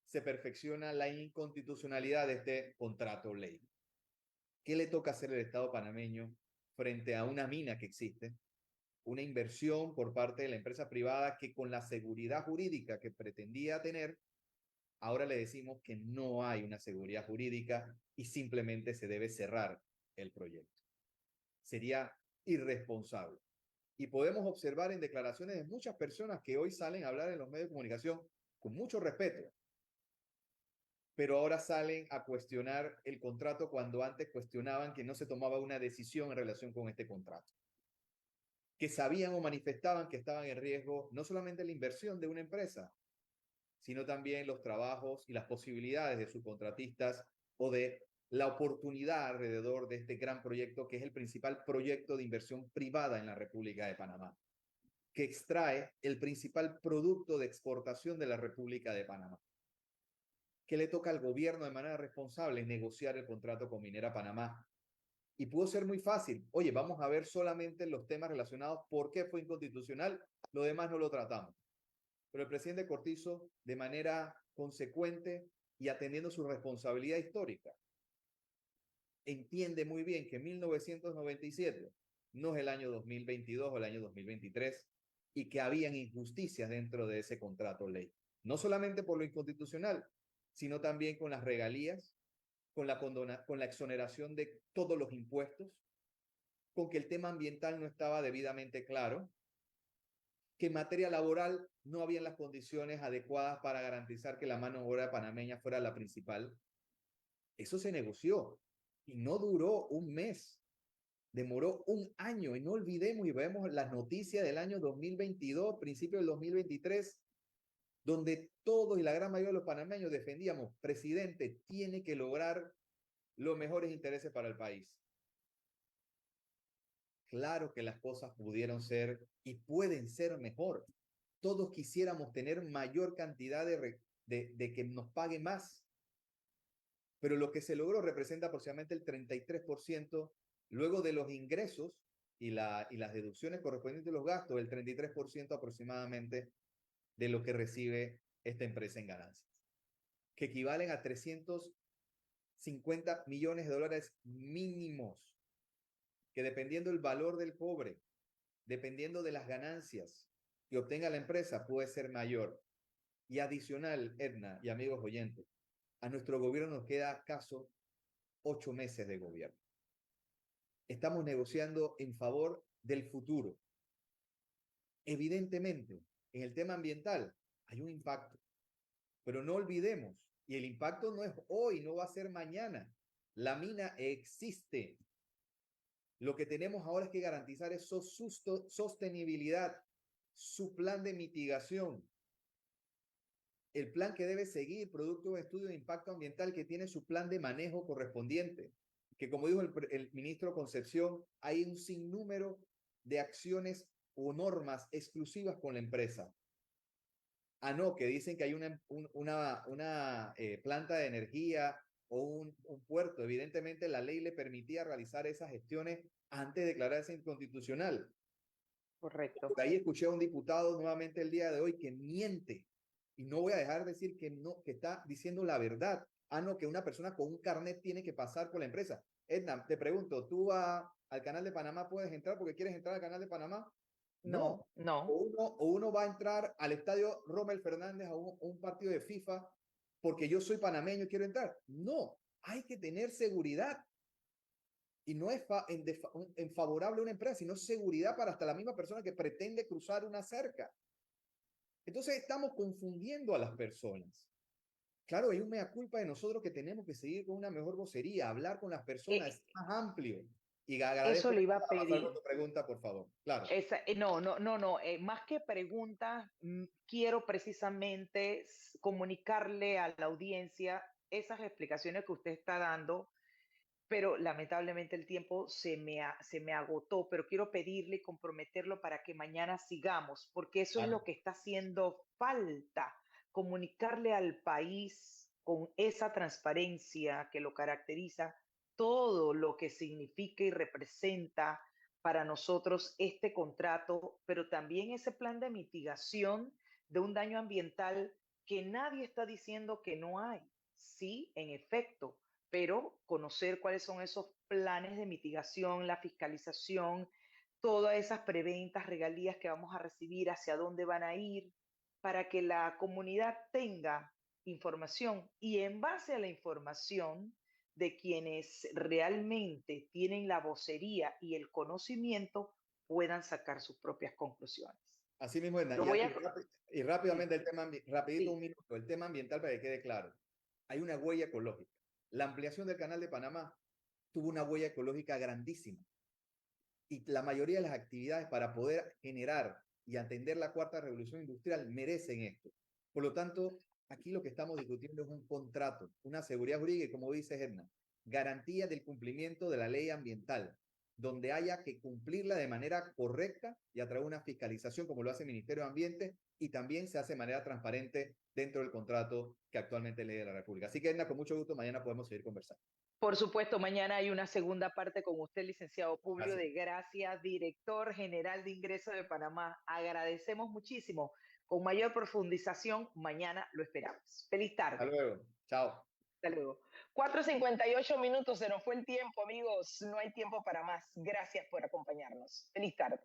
se perfecciona la inconstitucionalidad de este contrato ley. ¿Qué le toca hacer el Estado panameño frente a una mina que existe? Una inversión por parte de la empresa privada que, con la seguridad jurídica que pretendía tener, ahora le decimos que no hay una seguridad jurídica y simplemente se debe cerrar el proyecto. Sería irresponsable. Y podemos observar en declaraciones de muchas personas que hoy salen a hablar en los medios de comunicación con mucho respeto, pero ahora salen a cuestionar el contrato cuando antes cuestionaban que no se tomaba una decisión en relación con este contrato, que sabían o manifestaban que estaban en riesgo no solamente la inversión de una empresa, sino también los trabajos y las posibilidades de sus contratistas o de la oportunidad alrededor de este gran proyecto, que es el principal proyecto de inversión privada en la República de Panamá, que extrae el principal producto de exportación de la República de Panamá. ¿Qué le toca al gobierno de manera responsable? Negociar el contrato con Minera Panamá. Y pudo ser muy fácil. Oye, vamos a ver solamente los temas relacionados, por qué fue inconstitucional, lo demás no lo tratamos. Pero el presidente Cortizo, de manera consecuente y atendiendo su responsabilidad histórica, entiende muy bien que 1997 no es el año 2022 o el año 2023 y que habían injusticias dentro de ese contrato ley. No solamente por lo inconstitucional, sino también con las regalías, con la exoneración de todos los impuestos, con que el tema ambiental no estaba debidamente claro, que en materia laboral no habían las condiciones adecuadas para garantizar que la mano de obra panameña fuera la principal. Eso se negoció y no duró un mes, demoró un año. Y no olvidemos y vemos las noticias del año 2022, principio del 2023, donde todos y la gran mayoría de los panameños defendíamos: presidente, tiene que lograr los mejores intereses para el país. Claro que las cosas pudieron ser y pueden ser mejor. Todos quisiéramos tener mayor cantidad de que nos pague más, pero lo que se logró representa aproximadamente el 33%, luego de los ingresos y las deducciones correspondientes a los gastos, el 33% aproximadamente de lo que recibe esta empresa en ganancias, que equivalen a 350 millones de dólares mínimos, que dependiendo del valor del cobre, dependiendo de las ganancias que obtenga la empresa, puede ser mayor. Y adicional, Edna y amigos oyentes, a nuestro gobierno nos queda acaso 8 meses de gobierno. Estamos negociando en favor del futuro. Evidentemente, en el tema ambiental hay un impacto, pero no olvidemos, y el impacto no es hoy, no va a ser mañana. La mina existe. Lo que tenemos ahora es que garantizar esa sostenibilidad, su plan de mitigación, el plan que debe seguir, producto de un estudio de impacto ambiental que tiene su plan de manejo correspondiente, que, como dijo el ministro Concepción, hay un sinnúmero de acciones o normas exclusivas con la empresa. No, que dicen que hay una planta de energía o un puerto. Evidentemente la ley le permitía realizar esas gestiones antes de declararse inconstitucional. Correcto. Por ahí escuché a un diputado nuevamente el día de hoy que miente, y no voy a dejar de decir que no, que está diciendo la verdad. No, que una persona con un carnet tiene que pasar por la empresa. Edna, te pregunto, ¿tú al canal de Panamá puedes entrar porque quieres entrar al canal de Panamá? No, no. O uno va a entrar al estadio Rommel Fernández a un partido de FIFA porque yo soy panameño y quiero entrar. No, hay que tener seguridad. Y no es en favorable a una empresa, sino seguridad para hasta la misma persona que pretende cruzar una cerca. Entonces estamos confundiendo a las personas. Claro, hay un mea culpa de nosotros que tenemos que seguir con una mejor vocería, hablar con las personas, es más amplio. Y Eso agradezco le que iba a pueda pasar con pedir. tu pregunta, por favor. Claro. No. Más que preguntas, quiero precisamente comunicarle a la audiencia esas explicaciones que usted está dando, pero lamentablemente el tiempo se me agotó, pero quiero pedirle y comprometerlo para que mañana sigamos, porque eso es Claro. lo que está haciendo falta, comunicarle al país con esa transparencia que lo caracteriza, todo lo que significa y representa para nosotros este contrato, pero también ese plan de mitigación de un daño ambiental que nadie está diciendo que no hay. Sí, en efecto, pero conocer cuáles son esos planes de mitigación, la fiscalización, todas esas preventas, regalías que vamos a recibir, hacia dónde van a ir, para que la comunidad tenga información y en base a la información de quienes realmente tienen la vocería y el conocimiento puedan sacar sus propias conclusiones. Así mismo, Edna. Lo Y, voy y a... y Sí, rápidamente el tema, rapidito un sí. minuto, el tema ambiental para que quede claro. Hay una huella ecológica. La ampliación del Canal de Panamá tuvo una huella ecológica grandísima. Y la mayoría de las actividades para poder generar y atender la cuarta revolución industrial merecen esto. Por lo tanto, aquí lo que estamos discutiendo es un contrato, una seguridad jurídica y, como dice Edna, garantía del cumplimiento de la ley ambiental, donde haya que cumplirla de manera correcta y a través de una fiscalización, como lo hace el Ministerio de Ambiente, y también se hace de manera transparente dentro del contrato que actualmente lee la República. Así que, Edna, con mucho gusto, mañana podemos seguir conversando. Por supuesto, mañana hay una segunda parte con usted, licenciado Publio Gracias. de Gracia, director general de Ingreso de Panamá. Agradecemos muchísimo. Con mayor profundización, mañana lo esperamos. Feliz Hasta tarde. luego. Chao. Hasta luego. 4:58 minutos, se nos fue el tiempo, amigos. No hay tiempo para más. Gracias por acompañarnos. Feliz tarde.